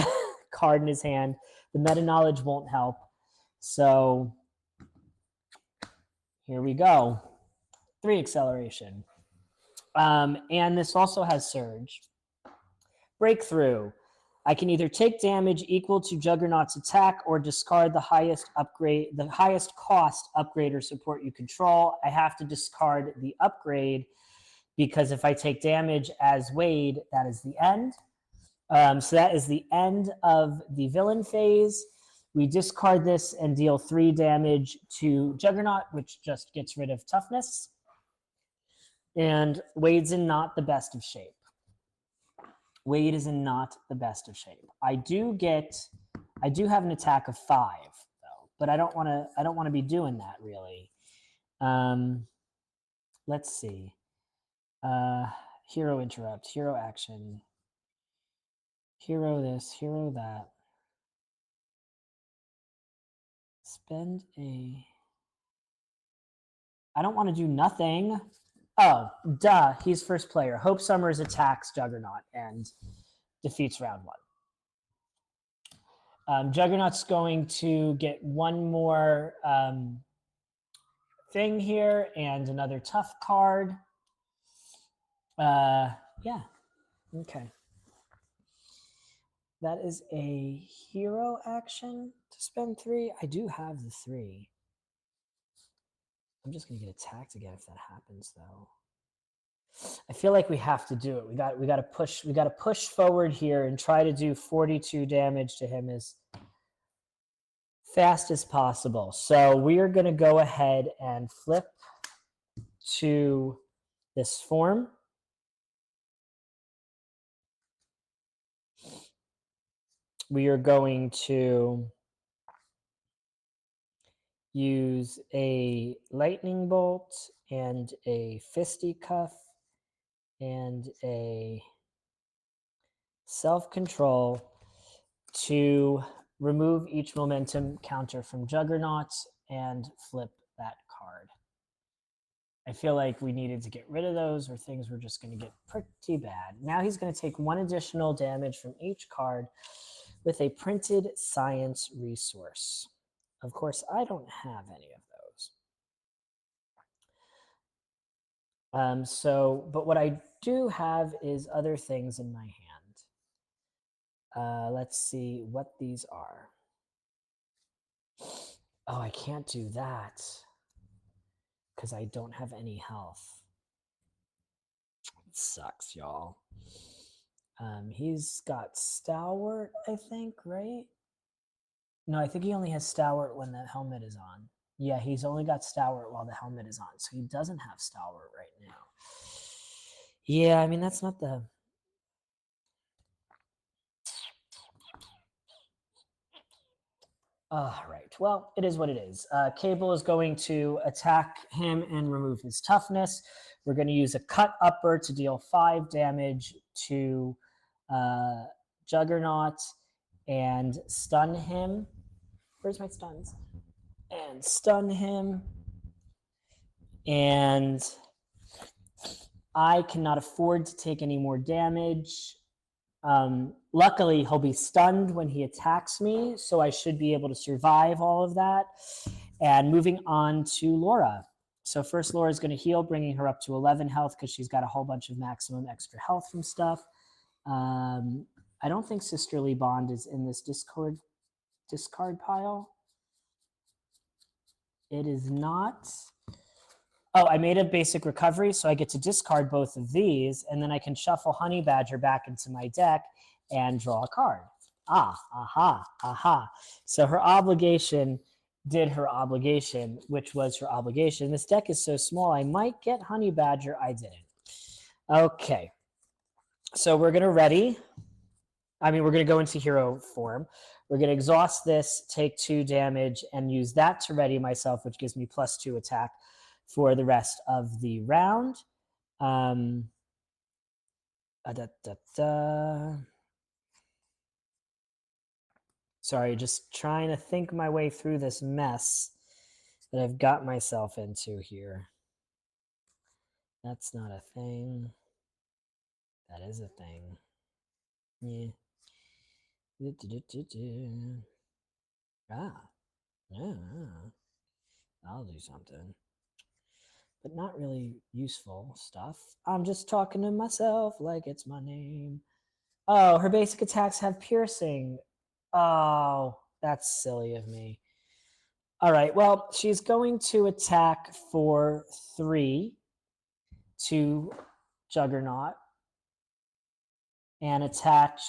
card in his hand. The meta knowledge won't help. So here we go. 3 acceleration. And this also has Surge. Breakthrough. I can either take damage equal to Juggernaut's attack or discard the highest cost upgrade or support you control. I have to discard the upgrade because if I take damage as Wade, that is the end. So that is the end of the villain phase. We discard this and deal 3 damage to Juggernaut, which just gets rid of toughness. And Wade's in not the best of shape. Wade is in not the best of shape. I do have an attack of 5 though, but I don't want to be doing that really. Let's see. Hero interrupt, hero action, hero this, hero that. Spend a. I don't want to do nothing. Oh, duh. He's first player. Hope Summers attacks Juggernaut and defeats round 1. Juggernaut's going to get 1 more thing here and another tough card. Yeah. Okay. That is a hero action to spend 3. I do have the 3. I'm just going to get attacked again if that happens, though. I feel like we have to do it. We got to push forward here and try to do 42 damage to him as fast as possible. So we are going to go ahead and flip to this form. We are going to use a lightning bolt and a fisticuff and a self-control to remove each momentum counter from Juggernaut and flip that card. I feel like we needed to get rid of those or things were just going to get pretty bad. Now he's going to take 1 additional damage from each card with a printed science resource. Of course, I don't have any of But what I do have is other things in my hand. Let's see what these are. Oh, I can't do that because I don't have any health. It sucks, y'all. He's got Stalwart, I think, right? No, I think he only has Stalwart when the helmet is on. Yeah, he's only got Stalwart while the helmet is on, so he doesn't have Stalwart right now. Yeah, I mean, that's not the... Right. Well, it is what it is. Cable is going to attack him and remove his toughness. We're going to use a cut upper to deal 5 damage to Juggernaut and stun him. Where's my stuns? And stun him. And I cannot afford to take any more damage. Luckily, he'll be stunned when he attacks me, so I should be able to survive all of that. And moving on to Laura. So first, Laura is going to heal, bringing her up to 11 health because she's got a whole bunch of maximum extra health from stuff. I don't think Sisterly Bond is in this discard pile. It is not. Oh, I made a basic recovery, so I get to discard both of these, and then I can shuffle Honey Badger back into my deck and draw a card. Aha. So her obligation did her obligation, which was her obligation. This deck is so small, I might get Honey Badger. I didn't. Okay. So we're going to ready. We're going to go into hero form. We're going to exhaust this, take 2 damage, and use that to ready myself, which gives me +2 attack for the rest of the round. Sorry, just trying to think my way through this mess that I've got myself into here. That's not a thing. That is a thing. Yeah. I'll do something. But not really useful stuff. I'm just talking to myself like it's my name. Oh, her basic attacks have piercing. Oh, that's silly of me. All right, well, she's going to attack for 3 to Juggernaut and attach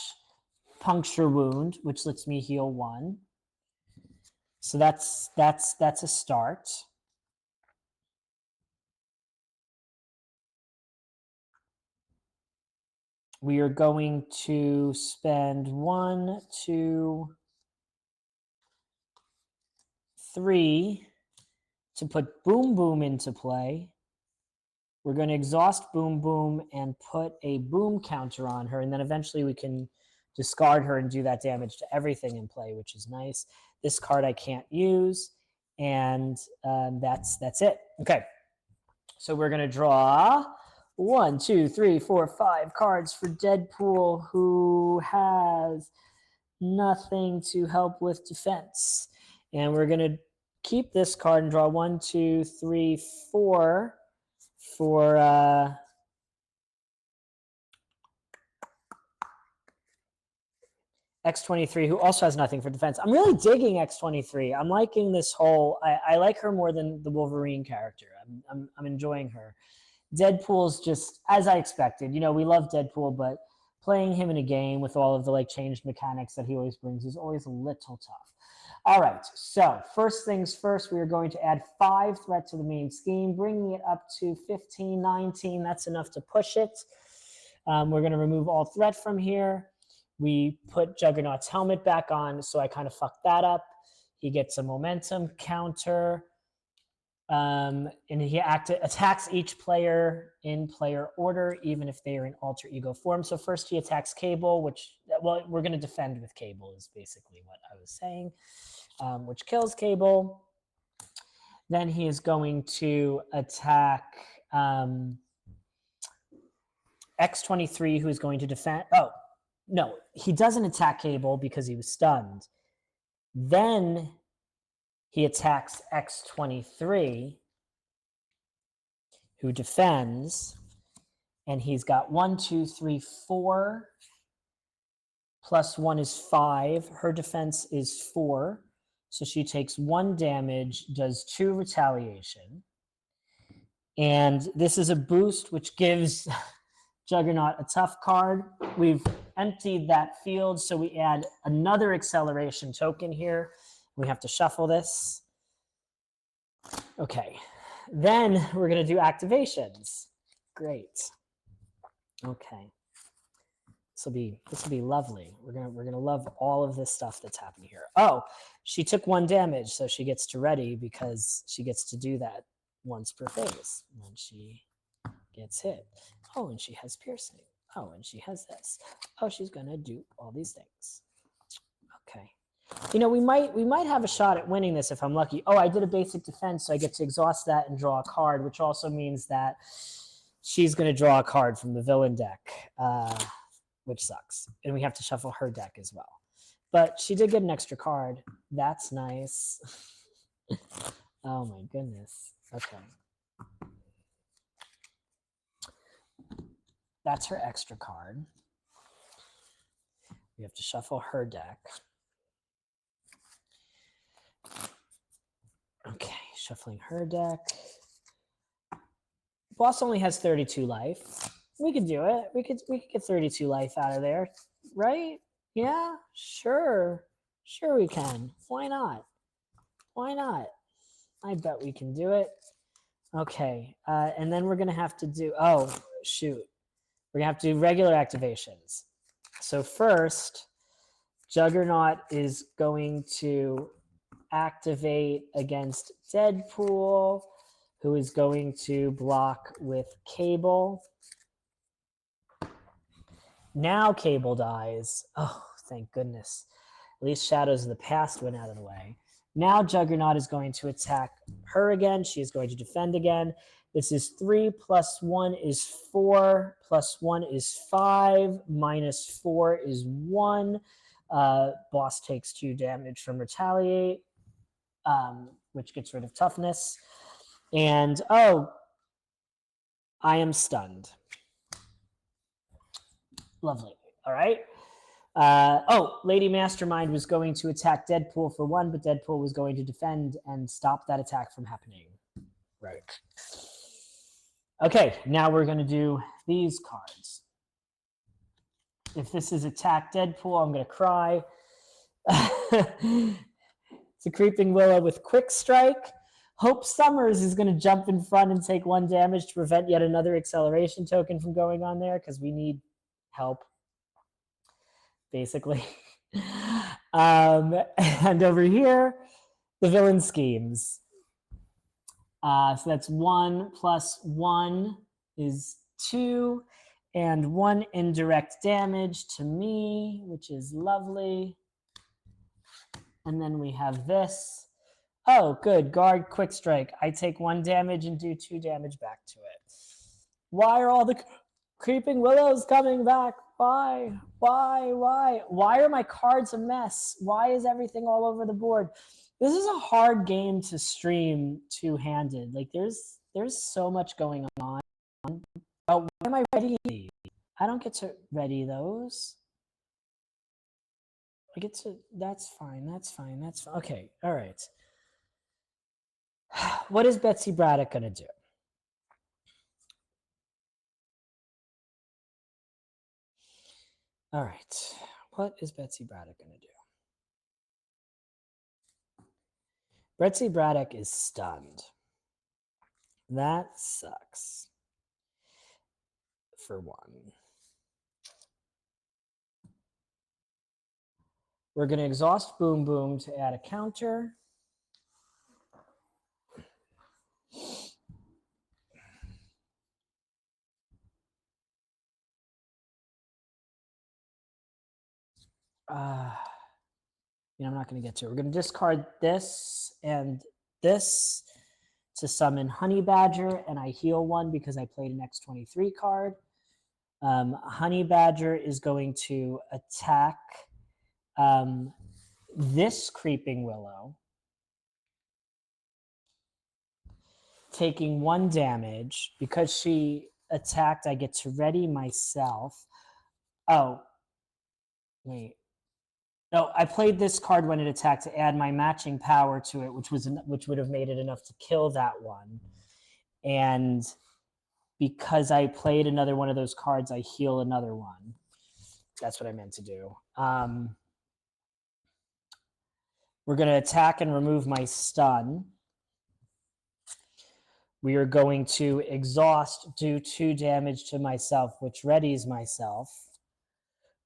Puncture Wound, which lets me heal 1. So that's a start. We are going to spend 1, 2, 3 to put Boom Boom into play. We're going to exhaust Boom Boom and put a Boom counter on her, and then eventually we can discard her and do that damage to everything in play, which is nice. This card I can't use, and that's it. Okay, so we're going to draw 1, 2, 3, 4, 5 cards for Deadpool, who has nothing to help with defense. And we're going to keep this card and draw 1, 2, 3, 4 for X-23, who also has nothing for defense. I'm really digging X-23. I'm liking this whole... I like her more than the Wolverine character. I'm enjoying her. Deadpool's just, as I expected. You know, we love Deadpool, but playing him in a game with all of the changed mechanics that he always brings is always a little tough. All right, so first things first, we are going to add 5 threat to the main scheme, bringing it up to 15, 19. That's enough to push it. We're going to remove all threat from here. We put Juggernaut's helmet back on, so I kind of fucked that up. He gets a momentum counter. And he attacks each player in player order, even if they are in alter ego form. So first he attacks Cable, which, well, we're going to defend with Cable is basically what I was saying, which kills Cable. Then he is going to attack X-23, who is going to defend. Oh, no, he doesn't attack Cable because he was stunned. Then he attacks X-23. who defends, and he's got 1, 2, 3, 4, plus 1 is 5. Her defense is 4, so she takes 1 damage, does 2 retaliation. And this is a boost, which gives Juggernaut a tough card. We've emptied that field, so we add another acceleration token here. We have to shuffle this. Okay, then we're going to do activations. Great. Okay, this will be lovely. We're gonna love all of this stuff that's happening here. Oh, she took 1 damage, so she gets to ready because she gets to do that once per phase when she gets hit. Oh, and she has piercing. Oh, and she has this. Oh, she's gonna do all these things. Okay. You know, we might have a shot at winning this if I'm lucky. Oh, I did a basic defense, so I get to exhaust that and draw a card, which also means that she's going to draw a card from the villain deck, which sucks. And we have to shuffle her deck as well. But she did get an extra card. That's nice. Oh my goodness. Okay. That's her extra card. We have to shuffle her deck. Okay, shuffling her deck. Boss only has 32 life. We could do it. We could get 32 life out of there, right? Yeah, sure. Sure we can. Why not? Why not? I bet we can do it. Okay, and then we're gonna have to do, oh, shoot. We're gonna have to do regular activations. So first, Juggernaut is going to activate against Deadpool, who is going to block with Cable. Now Cable dies. Oh, thank goodness. At least Shadows of the Past went out of the way. Now Juggernaut is going to attack her again. She is going to defend again. This is 3 plus 1 is 4, plus 1 is 5, minus 4 is 1. Boss takes 2 damage from Retaliate, which gets rid of toughness. And, oh, I am stunned. Lovely. All right. Oh, Lady Mastermind was going to attack Deadpool for 1, but Deadpool was going to defend and stop that attack from happening. Right. Okay, now we're going to do these cards. If this is attack Deadpool, I'm going to cry. It's a Creeping Willow with Quick Strike. Hope Summers is going to jump in front and take 1 damage to prevent yet another acceleration token from going on there because we need help, basically. And over here, the villain schemes. So that's 1 plus 1 is 2, and 1 indirect damage to me, which is lovely. And then we have this. Oh, good. Guard, Quick Strike. I take 1 damage and do 2 damage back to it. Why are all the Creeping Willows coming back? Why? Why are my cards a mess? Why is everything all over the board? This is a hard game to stream two-handed. Like there's so much going on. Oh, why am I ready? I don't get to ready those. I get to, that's fine. Okay, all right. What is Betsy Braddock gonna do? All right, what is Betsy Braddock gonna do? Betsy Braddock is stunned. That sucks. For 1. We're going to exhaust Boom Boom to add a counter. I'm not going to get to it. We're going to discard this and this to summon Honey Badger, and I heal 1 because I played an X-23 card. Honey Badger is going to attack this Creeping Willow. taking 1 damage. Because she attacked, I get to ready myself. Oh, wait. No, I played this card when it attacked to add my matching power to it, which would have made it enough to kill that one. And because I played another one of those cards, I heal another one. That's what I meant to do. We're going to attack and remove my stun. We are going to exhaust, do 2 damage to myself, which readies myself.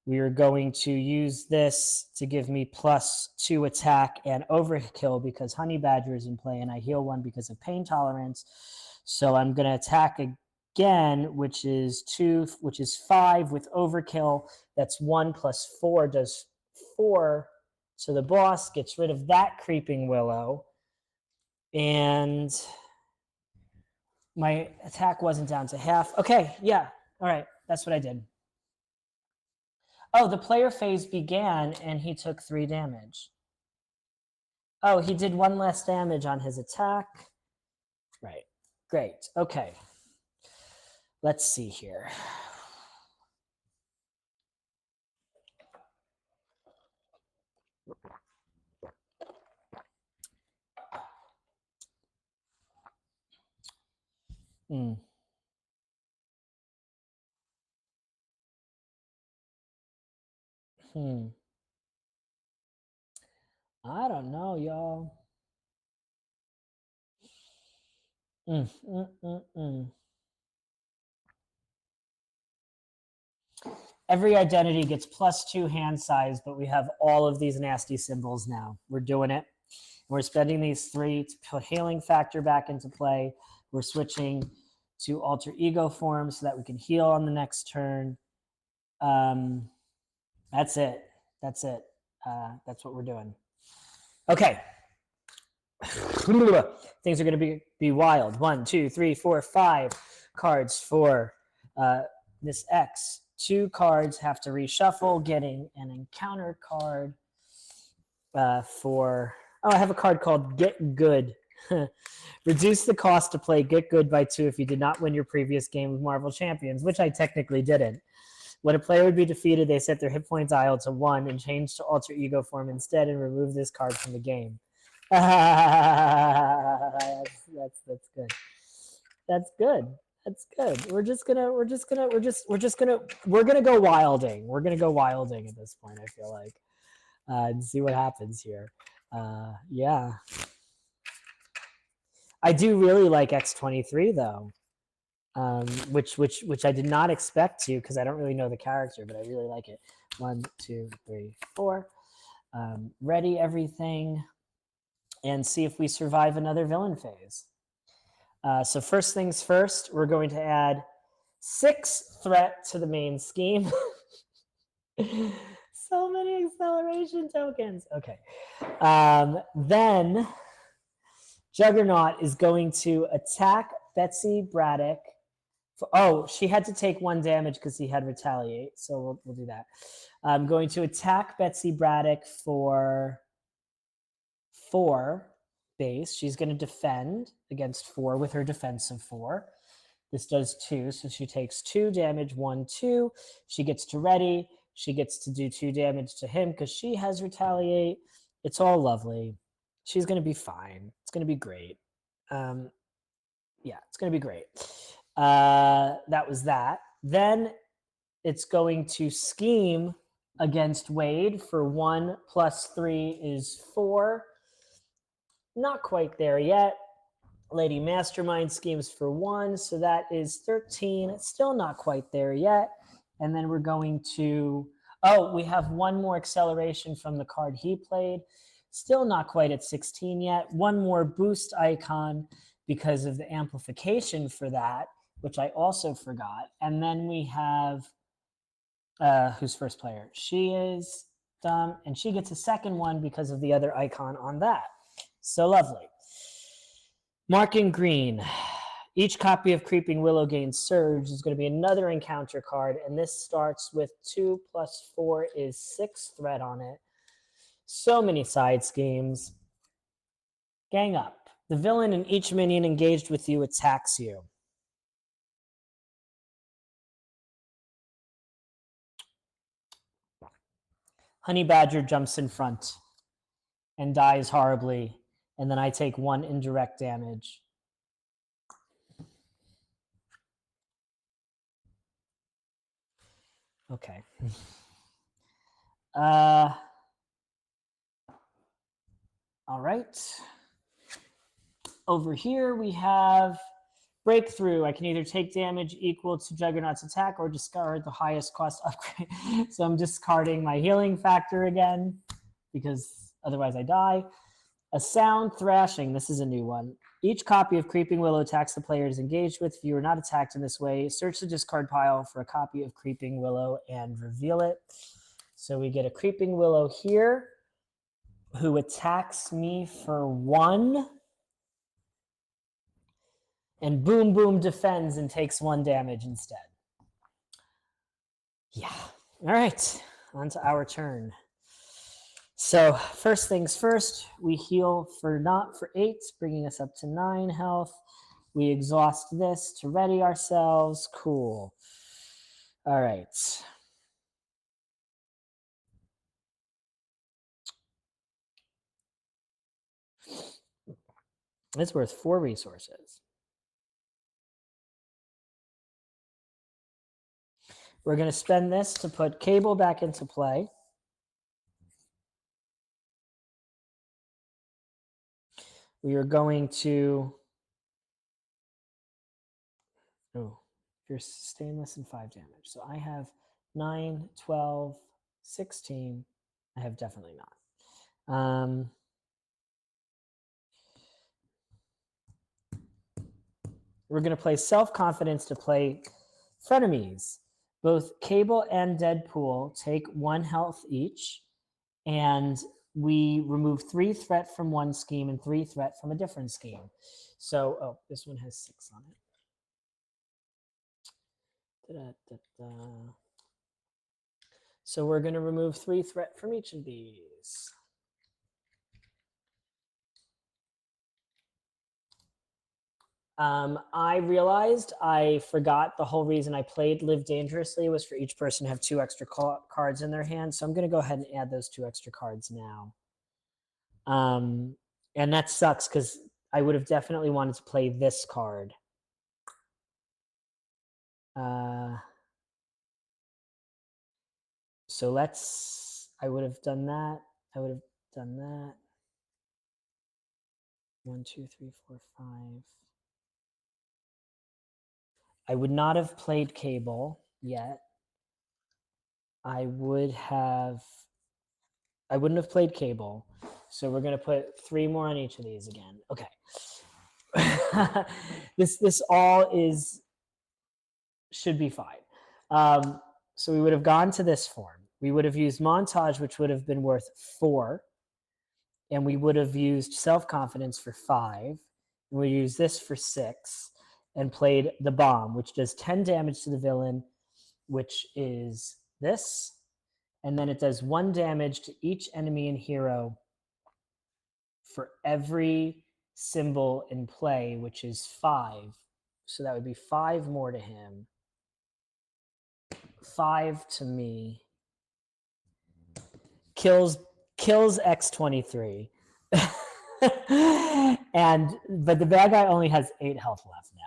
We are going to use this to give me +2 attack and overkill because Honey Badger is in play, and I heal 1 because of pain tolerance. So I'm going to attack again, which is 5 with overkill. That's 1 + 4 does 4. So the boss gets rid of that Creeping Willow. And my attack wasn't down to half. Okay, yeah. All right, that's what I did. Oh, the player phase began and he took 3 damage. Oh, he did 1 less damage on his attack. Right. Great. Okay. Let's see here. I don't know, y'all. Every identity gets +2 hand size, but we have all of these nasty symbols now. We're doing it. We're spending these 3 to put healing factor back into play. We're switching to alter ego form so that we can heal on the next turn. That's it. That's it. That's what we're doing. Okay. Things are going to be wild. 1, 2, 3, 4, 5 cards for this X. 2 cards have to reshuffle, getting an encounter card for... Oh, I have a card called Get Good. Reduce the cost to play Get Good by 2 if you did not win your previous game of Marvel Champions, which I technically didn't. When a player would be defeated, they set their hit points dial to 1 and change to alter ego form instead and remove this card from the game. That's good. That's good. That's good. We're gonna go wilding. We're gonna go wilding at this point, I feel like. And see what happens here. Yeah. I do really like X-23 though. Which I did not expect to because I don't really know the character, but I really like it. 1, 2, 3, 4. Ready everything and see if we survive another villain phase. So first things first, we're going to add 6 threat to the main scheme. So many acceleration tokens. Okay. Then Juggernaut is going to attack Betsy Braddock. Oh, she had to take 1 damage because he had retaliate. So we'll do that. I'm going to attack Betsy Braddock for 4 base. She's going to defend against 4 with her defense of 4. This does 2, so she takes 2 damage, 1, 2. She gets to ready. She gets to do 2 damage to him because she has retaliate. It's all lovely. She's going to be fine. It's going to be great. Yeah, it's going to be great. That was that. Then it's going to scheme against Wade for 1 + 3 is 4. Not quite there yet. Lady Mastermind schemes for 1, so that is 13. Still not quite there yet. And then we're going to... Oh, we have 1 more acceleration from the card he played. Still not quite at 16 yet. 1 more boost icon because of the amplification for that, which I also forgot. And then we have... who's first player? She is dumb, and she gets a second one because of the other icon on that. So lovely. Marking green. Each copy of Creeping Willow gains Surge is going to be another encounter card, and this starts with 2 + 4 is 6 threat on it. So many side schemes. Gang up. The villain and each minion engaged with you attacks you. Honey Badger jumps in front and dies horribly, and then I take 1 indirect damage. Okay. All right. Over here we have Breakthrough. I can either take damage equal to Juggernaut's attack or discard the highest cost upgrade. So I'm discarding my healing factor again because otherwise I die. A Sound Thrashing. This is a new one. Each copy of Creeping Willow attacks the player is engaged with. If you are not attacked in this way, search the discard pile for a copy of Creeping Willow and reveal it. So we get a Creeping Willow here who attacks me for 1. And Boom Boom defends and takes 1 damage instead. Yeah. All right. On to our turn. So first things first, we heal for 8, bringing us up to 9 health. We exhaust this to ready ourselves. Cool. All right. It's worth 4 resources. We're going to spend this to put Cable back into play. We are going to... Oh, you're stainless and 5 damage. So I have 9, 12, 16. I have definitely not. We're going to play Self-Confidence to play Frenemies. Both Cable and Deadpool take 1 health each, and we remove 3 threat from one scheme and 3 threat from a different scheme. So, oh, this one has 6 on it. Da-da-da-da. So we're going to remove 3 threat from each of these. I realized I forgot the whole reason I played Live Dangerously was for each person to have 2 extra cards in their hand. So I'm going to go ahead and add those 2 extra cards now. And that sucks because I would have definitely wanted to play this card. So I would have done that. I would have done that. 1, 2, 3, 4, 5. I would not have played Cable yet. I wouldn't have played Cable. So we're going to put 3 more on each of these again. Okay. This all should be fine. So we would have gone to this form. We would have used Montage, which would have been worth 4. And we would have used Self-Confidence for 5. And we use this for 6. And played the Bomb, which does 10 damage to the villain, which is this. And then it does 1 damage to each enemy and hero for every symbol in play, which is 5. So that would be 5 more to him. 5 to me. Kills X-23. But the bad guy only has 8 health left now.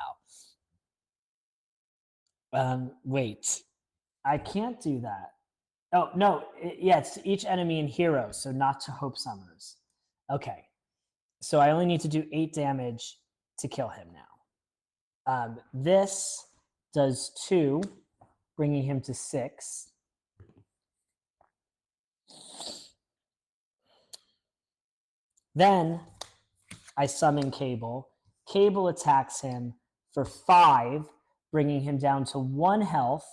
Wait. I can't do that. Oh, no. Yeah, it's to each enemy and hero, so not to Hope Summers. Okay. So I only need to do 8 damage to kill him now. This does 2, bringing him to 6. Then I summon Cable. Cable attacks him for 5, bringing him down to 1 health.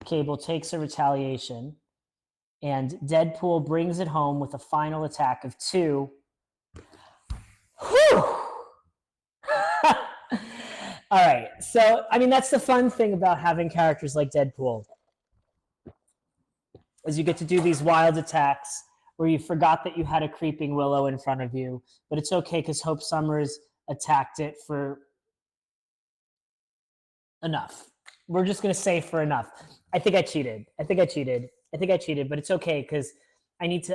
Cable takes a retaliation, and Deadpool brings it home with a final attack of 2. Whew! All right. So, I mean, that's the fun thing about having characters like Deadpool, is you get to do these wild attacks where you forgot that you had a creeping willow in front of you, but it's okay because Hope Summers attacked it for enough. We're just gonna say for enough. I think I cheated, but it's okay because it's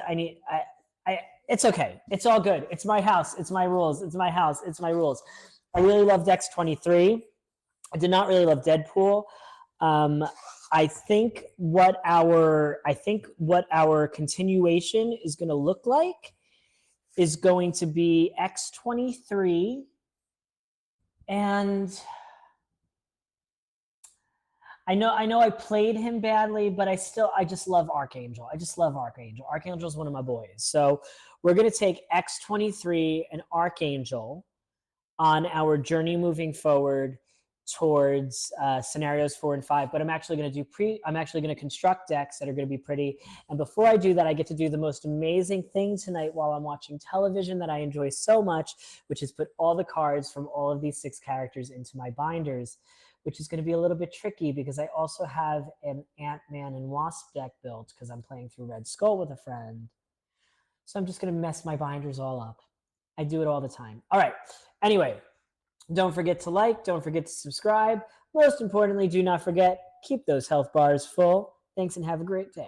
okay. It's all good. It's my house. It's my rules. It's my house. It's my rules. I really loved X-23. I did not really love Deadpool. I think what our continuation is going to look like is going to be X-23 and I know I played him badly, but I just love Archangel. I just love Archangel. Archangel is one of my boys. So we're going to take X-23 and Archangel on our journey moving forward towards scenarios 4 and 5. But I'm actually going to construct decks that are going to be pretty. And before I do that, I get to do the most amazing thing tonight while I'm watching television that I enjoy so much, which is put all the cards from all of these 6 characters into my binders, which is going to be a little bit tricky because I also have an Ant-Man and Wasp deck built because I'm playing through Red Skull with a friend. So I'm just going to mess my binders all up. I do it all the time. All right. Anyway, don't forget to like. Don't forget to subscribe. Most importantly, do not forget, keep those health bars full. Thanks and have a great day.